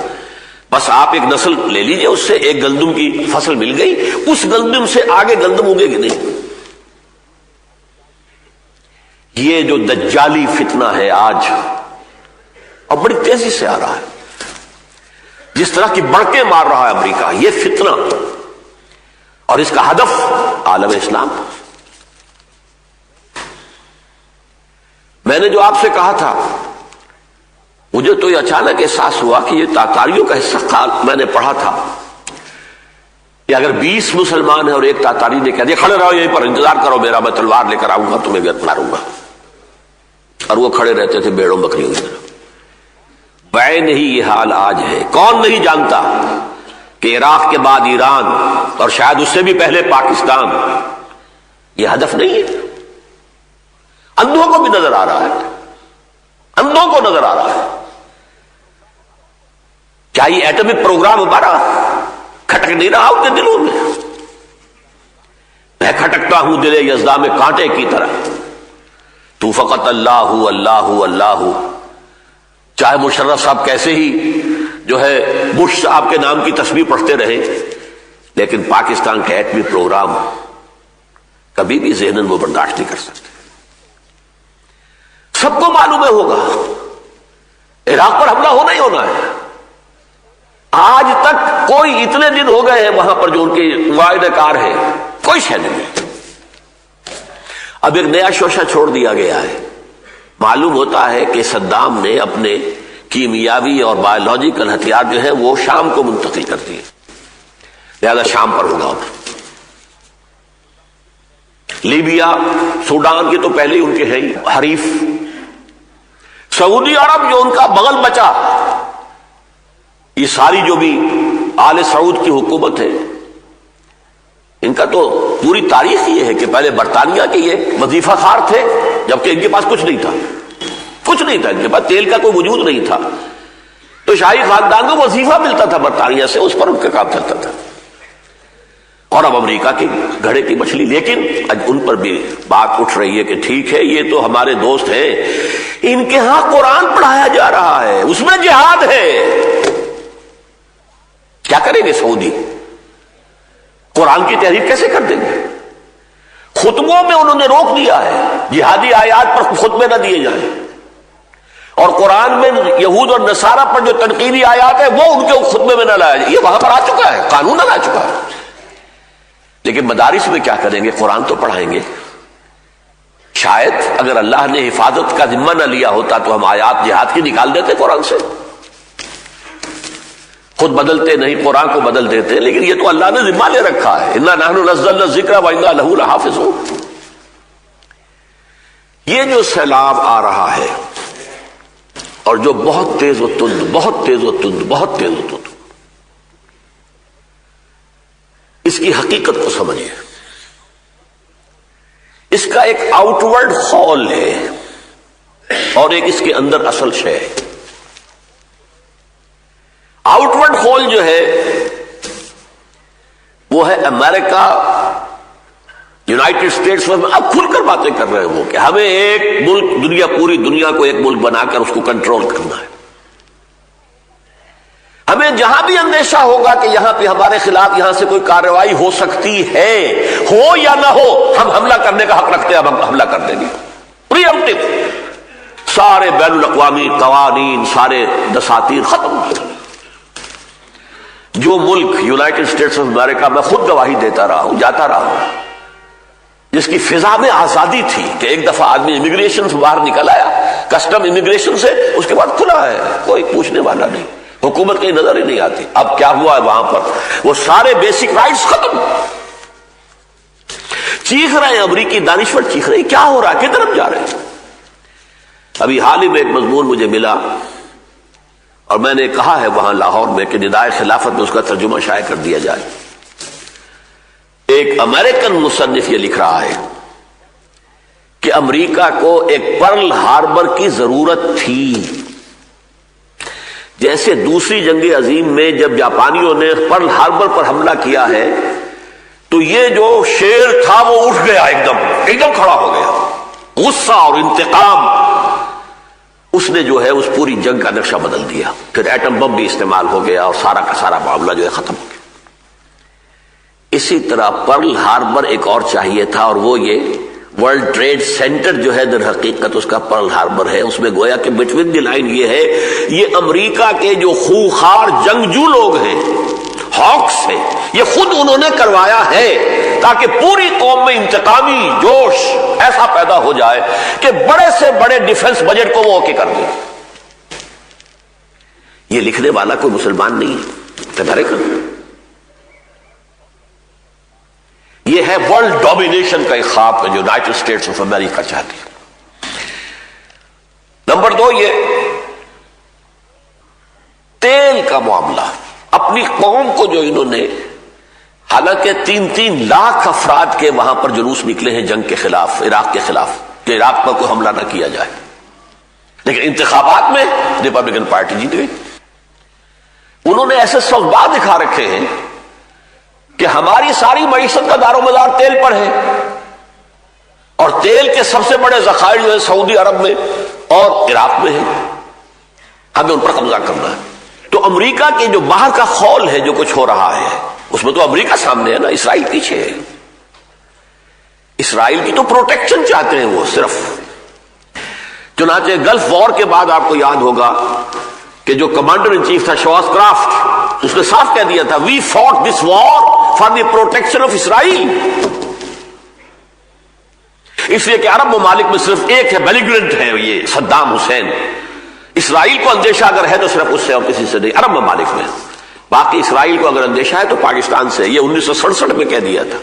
بس آپ ایک نسل لے لیجئے, اس سے ایک گندم کی فصل مل گئی, اس گندم سے آگے گندم اگے گی نہیں. یہ جو دجالی فتنہ ہے آج, اور بڑی تیزی سے آ رہا ہے, جس طرح کی بڑکیں مار رہا ہے امریکہ, یہ فتنہ, اور اس کا ہدف عالم اسلام. میں نے جو آپ سے کہا تھا, مجھے تو یہ اچانک احساس ہوا کہ یہ تاتاریوں کا حصہ میں نے پڑھا تھا کہ اگر 20 مسلمان ہیں اور ایک تاتاری نے کہہ دیا کھڑے رہو یہیں پر, انتظار کرو میرا, میں تلوار لے کر آؤں گا, تمہیں گرد ماروں گا, اور وہ کھڑے رہتے تھے بیڑوں بکریوں کی طرح. بعین ہی یہ حال آج ہے. کون نہیں جانتا کہ عراق کے بعد ایران اور شاید اس سے بھی پہلے پاکستان یہ ہدف نہیں ہے. اندھوں کو بھی نظر آ رہا ہے, اندھوں کو نظر آ رہا ہے. کیا یہ ایٹمک پروگرام ہمارا کھٹک نہیں رہا ان کے دلوں میں؟ میں کھٹکتا ہوں دل یزداں میں کانٹے کی طرح, تو فقط اللہ اللہ اللہ. چاہے مشرف صاحب کیسے ہی جو ہے بش صاحب کے نام کی تسبیح پڑھتے رہے, لیکن پاکستان کا ایٹمی پروگرام کبھی بھی ذہناً وہ برداشت نہیں کر سکتے. سب کو معلوم ہے ہوگا عراق پر حملہ ہونا ہی ہونا ہے. آج تک کوئی اتنے دن ہو گئے ہیں وہاں پر جو ان کے معاہدہ کار ہے, کوئی شے نہیں. اب ایک نیا شوشہ چھوڑ دیا گیا ہے. معلوم ہوتا ہے کہ صدام نے اپنے کیمیاوی اور بایولوجیکل ہتھیار جو ہے وہ شام کو منتقل کر دیے, لہذا شام پر ہوگا. لیبیا سوڈان کی تو پہلے ہی ان کے ہے حریف. سعودی عرب جو ان کا بغل بچا, یہ ساری جو بھی آل سعود کی حکومت ہے, ان کا تو پوری تاریخ یہ ہے کہ پہلے برطانیہ کے یہ وظیفہ خار تھے, جبکہ ان کے پاس کچھ نہیں تھا, کچھ نہیں تھا, ان کے پاس تیل کا کوئی وجود نہیں تھا. تو شاہی خاندان کو وظیفہ ملتا تھا برطانیہ سے, اس پر ان کا کام چلتا تھا. اور اب امریکہ کی گھڑے کی مچھلی. لیکن آج ان پر بھی بات اٹھ رہی ہے کہ ٹھیک ہے یہ تو ہمارے دوست ہیں, ان کے ہاں قرآن پڑھایا جا رہا ہے, اس میں جہاد ہے. کیا کریں گے سعودی؟ قرآن کی تحریر کیسے کر دیں گے؟ خطبوں میں انہوں نے روک دیا ہے جہادی آیات پر خطبے نہ دیے جائیں, اور قرآن میں یہود اور نصارہ پر جو تنقیدی آیات ہے وہ ان کے خطبے میں نہ لایا جائے. یہ وہاں پر آ چکا ہے, قانون آ چکا ہے. لیکن مدارس میں کیا کریں گے؟ قرآن تو پڑھائیں گے. شاید اگر اللہ نے حفاظت کا ذمہ نہ لیا ہوتا تو ہم آیات جہاد کی نکال دیتے قرآن سے. خود بدلتے نہیں, قرآن کو بدل دیتے. لیکن یہ تو اللہ نے ذمہ لے رکھا ہے, انا نحن نزلنا الذکر وانا لہ لحافظون. یہ جو سیلاب آ رہا ہے اور جو بہت تیز و تند, بہت تیز و تند, بہت تیز و تند, اس کی حقیقت کو سمجھیے. اس کا ایک آؤٹ ورڈ خول ہے اور ایک اس کے اندر اصل شے ہے. آؤٹ ورڈ خول جو ہے وہ ہے امریکہ, یونائٹڈ اسٹیٹس میں اب کھل کر باتیں کر رہے ہیں وہ کہ ہمیں ایک ملک, دنیا پوری دنیا کو ایک ملک بنا کر اس کو کنٹرول کرنا ہے. ہمیں جہاں بھی اندیشہ ہوگا کہ یہاں پہ ہمارے خلاف یہاں سے کوئی کارروائی ہو سکتی ہے, ہو یا نہ ہو, ہم حملہ کرنے کا حق رکھتے ہیں, ہم حملہ کر دیں گے. پری ایمپٹیو. سارے بین الاقوامی قوانین, سارے دساتیر ختم. جو ملک یونائٹڈ اسٹیٹس آف امریکہ میں خود گواہی دیتا رہا ہوں, جاتا رہا ہوں, جس کی فضا میں آزادی تھی کہ ایک دفعہ آدمی امیگریشن سے باہر نکل آیا, کسٹم امیگریشن سے, اس کے بعد کھلا ہے, کوئی پوچھنے والا نہیں, حکومت کہیں نظر ہی نہیں آتی. اب کیا ہوا ہے وہاں پر؟ وہ سارے بیسک رائٹس ختم. چیخ رہے ہیں امریکی دانشور, چیخ رہے ہیں کیا ہو رہا ہے, کس طرف جا رہے ہیں. ابھی حال ہی میں ایک مضمون مجھے ملا اور میں نے کہا ہے وہاں لاہور میں کہ ندائے خلافت میں اس کا ترجمہ شائع کر دیا جائے. ایک امریکن مصنف یہ لکھ رہا ہے کہ امریکہ کو ایک پرل ہاربر کی ضرورت تھی. جیسے دوسری جنگ عظیم میں جب جاپانیوں نے پرل ہاربر پر حملہ کیا ہے تو یہ جو شیر تھا وہ اٹھ گیا, ایک دم کھڑا ہو گیا. غصہ اور انتقام, اس نے جو ہے اس پوری جنگ کا نقشہ بدل دیا. پھر ایٹم بم بھی استعمال ہو گیا اور سارا کا سارا معاملہ جو ہے ختم ہو گیا. اسی طرح پرل ہاربر ایک اور چاہیے تھا, اور وہ یہ ورلڈ ٹریڈ سینٹر جو ہے در حقیقت اس کا پرل ہاربر ہے. اس میں گویا کہ بٹوین دی لائن یہ ہے, یہ امریکہ کے جو خونخوار جنگجو لوگ ہیں, ہاکس ہیں, یہ خود انہوں نے کروایا ہے تاکہ پوری قوم میں انتقامی جوش ایسا پیدا ہو جائے کہ بڑے سے بڑے ڈیفنس بجٹ کو وہ اوکے کر دیں. یہ لکھنے والا کوئی مسلمان نہیں ہے, امریکن. یہ ہے ورلڈ ڈومینیشن کا ایک خواب جو یونائٹڈ اسٹیٹس آف امریکہ چاہتی ہے. نمبر 2, یہ تیل کا معاملہ. اپنی قوم کو جو انہوں نے, حالانکہ 3 لاکھ افراد کے وہاں پر جلوس نکلے ہیں جنگ کے خلاف, عراق کے خلاف, کہ عراق پر کوئی حملہ نہ کیا جائے, لیکن انتخابات میں ریپبلکن پارٹی جیت گئی. انہوں نے ایسے سوال دکھا رکھے ہیں کہ ہماری ساری معیشت کا دار و مدار تیل پر ہے, اور تیل کے سب سے بڑے ذخائر جو ہے سعودی عرب میں اور عراق میں ہے, ہمیں ان پر قبضہ کرنا ہے. تو امریکہ کے جو باہر کا خول ہے, جو کچھ ہو رہا ہے, اس میں تو امریکہ سامنے ہے نا, اسرائیل پیچھے ہے. اسرائیل کی تو پروٹیکشن چاہتے ہیں وہ صرف. چنانچہ گلف وار کے بعد آپ کو یاد ہوگا کہ جو کمانڈر ان چیف تھا شواس کرافٹ, اس نے صاف کہہ دیا تھا, we fought this war for the protection of Israel. اس لیے کہ عرب ممالک میں صرف ایک ہے, بیلیگرنٹ ہے, یہ صدام حسین. اسرائیل کو اندیشہ اگر ہے تو صرف اس سے اور کسی سے نہیں, عرب ممالک میں. باقی اسرائیل کو اگر اندیشہ ہے تو پاکستان سے. یہ 1967 میں کہہ دیا تھا.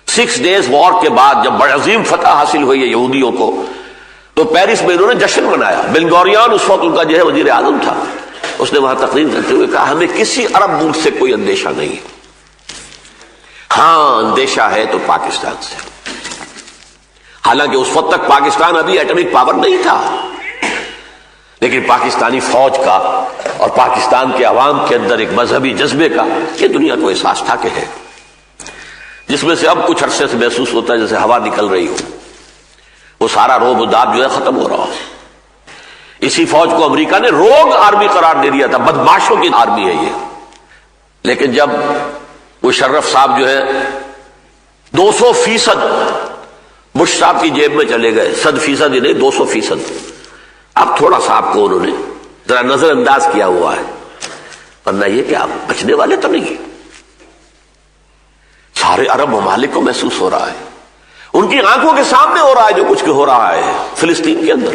6 days وار کے بعد جب بڑی عظیم فتح حاصل ہوئی ہے یہودیوں کو, تو پیرس میں انہوں نے جشن منایا. بن گوریان اس وقت ان کا جو ہے وزیر اعظم تھا, اس نے وہاں تقریر کرتے ہوئے کہا ہمیں کسی عرب ملک سے کوئی اندیشہ نہیں, ہاں اندیشہ ہے تو پاکستان سے. حالانکہ اس وقت تک پاکستان ابھی ایٹمک پاور نہیں تھا, لیکن پاکستانی فوج کا اور پاکستان کے عوام کے اندر ایک مذہبی جذبے کا یہ دنیا کو احساس تھا کہ ہے. جس میں سے اب کچھ عرصے سے محسوس ہوتا ہے جیسے ہوا نکل رہی ہو، وہ سارا روب و داب جو ہے ختم ہو رہا ہے۔ اسی فوج کو امریکہ نے روگ آرمی قرار دے دیا تھا، بدماشوں کی آرمی ہے یہ۔ لیکن جب مشرف صاحب جو ہے 200% بش صاحب کی جیب میں چلے گئے، 100% ہی نہیں 200%، اب تھوڑا سا آپ کو انہوں نے ذرا نظر انداز کیا ہوا ہے، ورنہ یہ کہ آپ بچنے والے تو نہیں۔ سارے عرب ممالک کو محسوس ہو رہا ہے، ان کی آنکھوں کے سامنے ہو رہا ہے جو کچھ ہو رہا ہے فلسطین کے اندر۔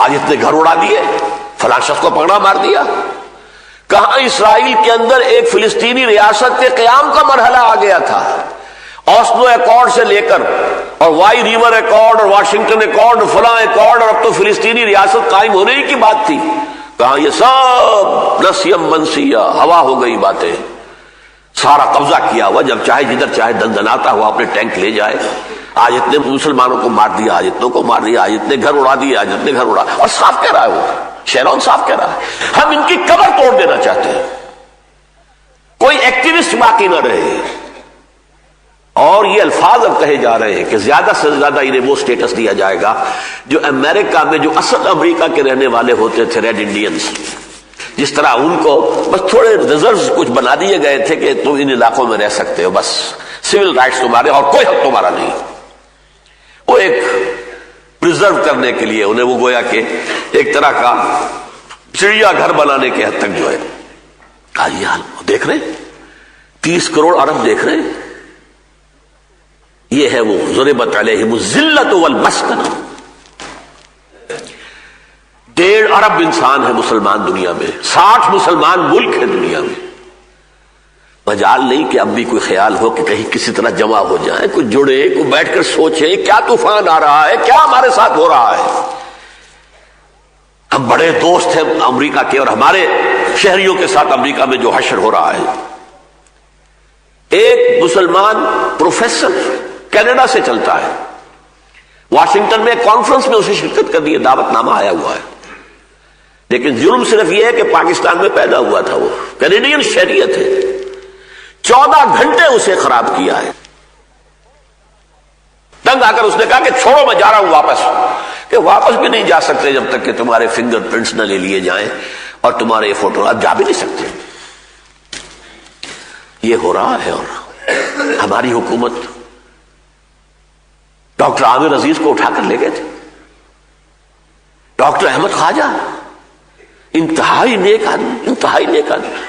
آج اتنے گھر اڑا دیے، فلاں شخص کو پکڑا مار دیا۔ کہاں اسرائیل کے اندر ایک فلسطینی ریاست کے قیام کا مرحلہ آ گیا تھا، اوسلو ایکارڈ سے لے کر اور وائی ریور ایکارڈ اور واشنگٹن ایکارڈ اور فلاں ایکارڈ، اور اب تو فلسطینی ریاست قائم ہونے ہی کی بات تھی۔ کہاں یہ سب نسیم منسیہ ہوا ہو گئی باتیں، سارا قبضہ کیا ہوا، جب چاہے جدھر چاہے دندناتا ہوا اپنے ٹینک لے جائے۔ آج اتنے مسلمانوں کو مار دیا، آج اتنوں کو مار دیا، آج اتنے گھر اڑا دیے، آج اتنے گھر اڑا، اور صاف کہہ رہا ہے وہ شیرون صاف کہہ رہا ہے ہم ان کی قبر توڑ دینا چاہتے ہیں، کوئی ایکٹیوسٹ باقی نہ رہے۔ اور یہ الفاظ اب کہے جا رہے ہیں کہ زیادہ سے زیادہ انہیں وہ سٹیٹس دیا جائے گا جو امریکہ میں جو اصل امریکہ کے رہنے والے ہوتے تھے، ریڈ انڈینز، جس طرح ان کو بس تھوڑے ریزروز کچھ بنا دیے گئے تھے کہ تم ان علاقوں میں رہ سکتے ہو، بس سول رائٹس تمہارے اور کوئی حق تمہارا نہیں۔ وہ ایک پریزرو کرنے کے لیے انہیں وہ گویا کہ ایک طرح کا چڑیا گھر بنانے کے حد تک جو ہے یہ حال دیکھ رہے، 30 کروڑ عرب دیکھ رہے، یہ ہے وہ ضربت علیہم الذلۃ والمسکنہ۔ 1.5 ارب انسان ہے مسلمان دنیا میں، 60 مسلمان ملک ہے دنیا میں۔ مجال نہیں کہ اب بھی کوئی خیال ہو کہ کہیں کسی طرح جمع ہو جائیں، کوئی جڑے، کوئی بیٹھ کر سوچے کیا طوفان آ رہا ہے، کیا ہمارے ساتھ ہو رہا ہے۔ ہم بڑے دوست ہیں امریکہ کے، اور ہمارے شہریوں کے ساتھ امریکہ میں جو حشر ہو رہا ہے۔ ایک مسلمان پروفیسر کینیڈا سے چلتا ہے، واشنگٹن میں ایک کانفرنس میں اسے شرکت کرنی ہے، دعوت نامہ آیا ہوا ہے، لیکن جرم صرف یہ ہے کہ پاکستان میں پیدا ہوا تھا، وہ کینیڈین شہریت ہے۔ 14 گھنٹے اسے خراب کیا ہے، تنگ آ کر اس نے کہا کہ چھوڑو میں جا رہا ہوں واپس، کہ واپس بھی نہیں جا سکتے جب تک کہ تمہارے فنگر پرنٹس نہ لے لیے جائیں اور تمہارے فوٹو، اب جا بھی نہیں سکتے۔ یہ ہو رہا ہے، اور ہماری حکومت ڈاکٹر عامر عزیز کو اٹھا کر لے گئے تھے، ڈاکٹر احمد خواجہ انتہائی نیک آدمی، انتہائی نیک آدمی۔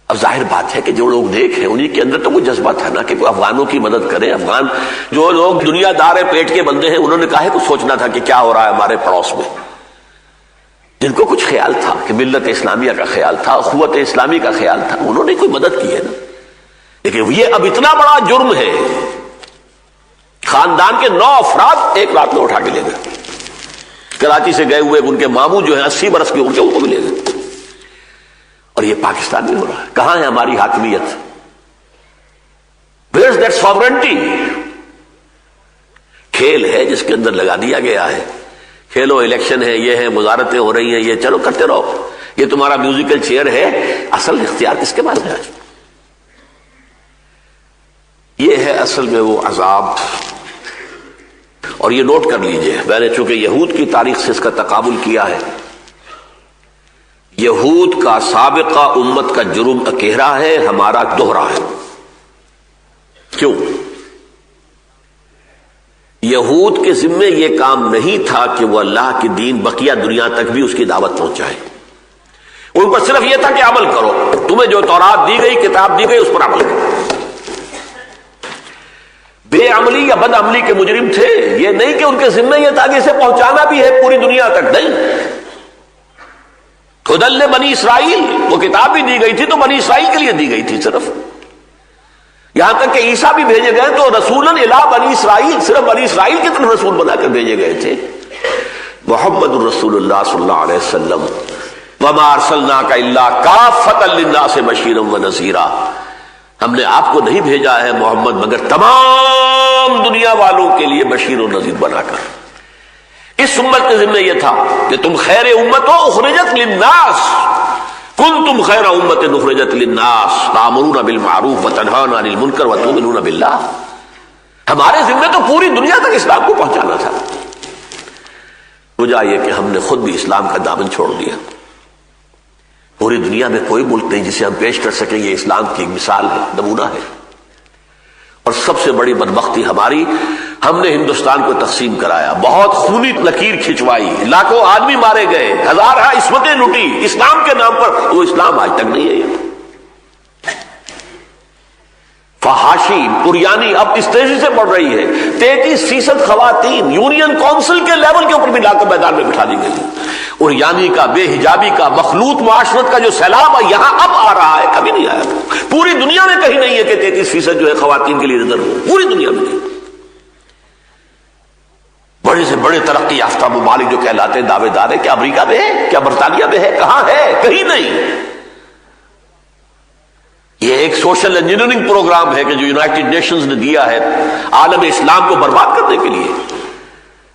اب ظاہر بات ہے کہ جو لوگ نیک ہیں انہی کے اندر تو کوئی جذبہ تھا نا کہ کوئی افغانوں کی مدد کرے۔ افغان جو لوگ دنیا دار پیٹ کے بندے ہیں، انہوں نے کہا ہے کچھ سوچنا تھا کہ کیا ہو رہا ہے ہمارے پڑوس میں، جن کو کچھ خیال تھا کہ ملت اسلامیہ کا خیال تھا، اخوت اسلامی کا خیال تھا، انہوں نے کوئی مدد کی ہے نا۔ لیکن یہ اب اتنا بڑا جرم ہے، خاندان کے 9 افراد ایک رات میں اٹھا کے لے گئے، کراچی سے گئے ہوئے ان کے ماموں جو ہیں 80 برس کے ان کو بھی لے گئے، اور یہ پاکستان میں ہو رہا ہے۔ کہاں ہے ہماری حاکمیت؟ Where is that sovereignty؟ کھیل ہے جس کے اندر لگا دیا گیا ہے، کھیلو، الیکشن ہے، یہ ہے، وزارتیں ہو رہی ہیں، یہ چلو کرتے رہو، یہ تمہارا میوزیکل چیئر ہے، اصل اختیار کس کے پاس ہے؟ یہ ہے اصل میں وہ عذاب۔ اور یہ نوٹ کر لیجئے، میں نے چونکہ یہود کی تاریخ سے اس کا تقابل کیا ہے، یہود کا سابقہ امت کا جرم اکیرا ہے، ہمارا دوہرا ہے۔ کیوں؟ یہود کے ذمے یہ کام نہیں تھا کہ وہ اللہ کی دین بقیہ دنیا تک بھی اس کی دعوت پہنچائے، ان پر صرف یہ تھا کہ عمل کرو، تمہیں جو تورات دی گئی، کتاب دی گئی، اس پر عمل کرو۔ بے عملی یا بد عملی کے مجرم تھے، یہ نہیں کہ ان کے ذمے یہ تھا کہ اسے پہنچانا بھی ہے پوری دنیا تک، نہیں۔ خدل بنی اسرائیل، وہ کتاب بھی دی گئی تھی تو بنی اسرائیل کے لیے دی گئی تھی صرف، یہاں تک کہ عیسیٰ بھی بھیجے گئے تو رسولاً الی بنی اسرائیل، صرف بنی اسرائیل کی طرف رسول بنا کر بھیجے گئے تھے۔ محمد الرسول اللہ صلی اللہ علیہ وسلم وما ارسلناک الا کافۃ للناس بشیرا ونذیرا، ہم نے آپ کو نہیں بھیجا ہے محمد مگر تمام دنیا والوں کے لیے بشیر و نذیر بنا کر۔ اس امت کے ذمہ یہ تھا کہ تم خیر امت ہو، اخرجت للناس، کنتم خیر امت اخرجت للناس تأمرون بالمعروف وتنہون عن المنکر وتؤمنون باللہ. ہمارے ذمہ تو پوری دنیا تک اسلام کو پہنچانا تھا. وجہ یہ کہ ہم نے خود بھی اسلام کا دامن چھوڑ دیا. پوری دنیا میں کوئی ملک نہیں جسے ہم پیش کر سکیں یہ اسلام کی ایک مثال ہے, نمونہ ہے. اور سب سے بڑی بدبختی ہماری, ہم نے ہندوستان کو تقسیم کرایا, بہت خونی لکیر کھنچوائی, لاکھوں آدمی مارے گئے, ہزارہ عصمتیں لوٹی اسلام کے نام پر. وہ اسلام آج تک نہیں ہے. یہ فحاشی پریانی اب اس تیزی سے بڑھ رہی ہے. 33% خواتین یونین کونسل کے لیول کے اوپر بھی لا کر میدان میں بٹھا دی گئی. اور یعنی کا, بے حجابی کا, مخلوط معاشرت کا جو سیلاب ہے یہاں اب آ رہا ہے, کبھی نہیں آیا. پوری دنیا میں کہیں نہیں ہے کہ 33% جو ہے خواتین کے لیے ریزرو ہو, پوری دنیا میں نہیں. بڑے سے بڑے ترقی یافتہ ممالک جو کہلاتے ہیں دعوے دار ہے, کیا امریکہ میں ہے, کیا برطانیہ میں ہے, کہاں ہے, کہیں نہیں. یہ ایک سوشل انجینئرنگ پروگرام ہے کہ جو یونائٹڈ نیشنز نے دیا ہے عالم اسلام کو برباد کرنے کے لیے.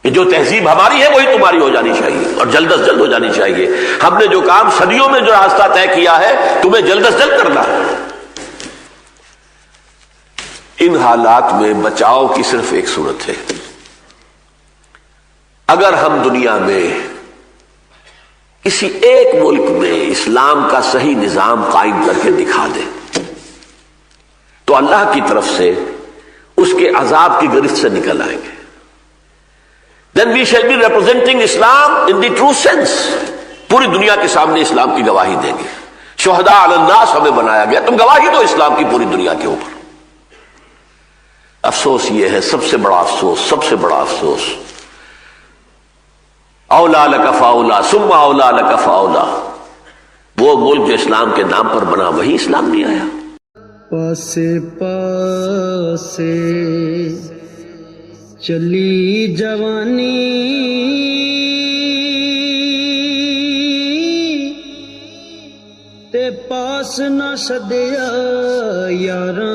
کہ جو تہذیب ہماری ہے وہی تمہاری ہو جانی چاہیے اور جلد از جلد ہو جانی چاہیے. ہم نے جو کام صدیوں میں جو راستہ طے کیا ہے تمہیں جلد از جلد کرنا ہے. ان حالات میں بچاؤ کی صرف ایک صورت ہے. اگر ہم دنیا میں کسی ایک ملک میں اسلام کا صحیح نظام قائم کر کے دکھا دیں تو اللہ کی طرف سے اس کے عذاب کی گرفت سے نکل آئیں گے. Then we shall be representing Islam in the true sense. پوری دنیا کے سامنے اسلام کی گواہی دیں گے. شہداء علی الناس ہمیں بنایا گیا, تم گواہی دو اسلام کی پوری دنیا کے اوپر. افسوس یہ ہے, سب سے بڑا افسوس, سب سے بڑا افسوس, اولا لک فاولا ثم اولا لک فاولا, وہ ملک جو اسلام کے نام پر بنا وہی اسلام نہیں آیا. پاسے پاسے چلی جوانی تے پاس نہ سدیا یاراں,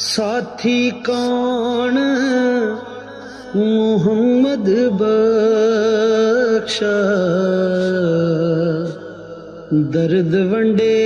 ساتھی کون محمد بخشا, درد ونڈے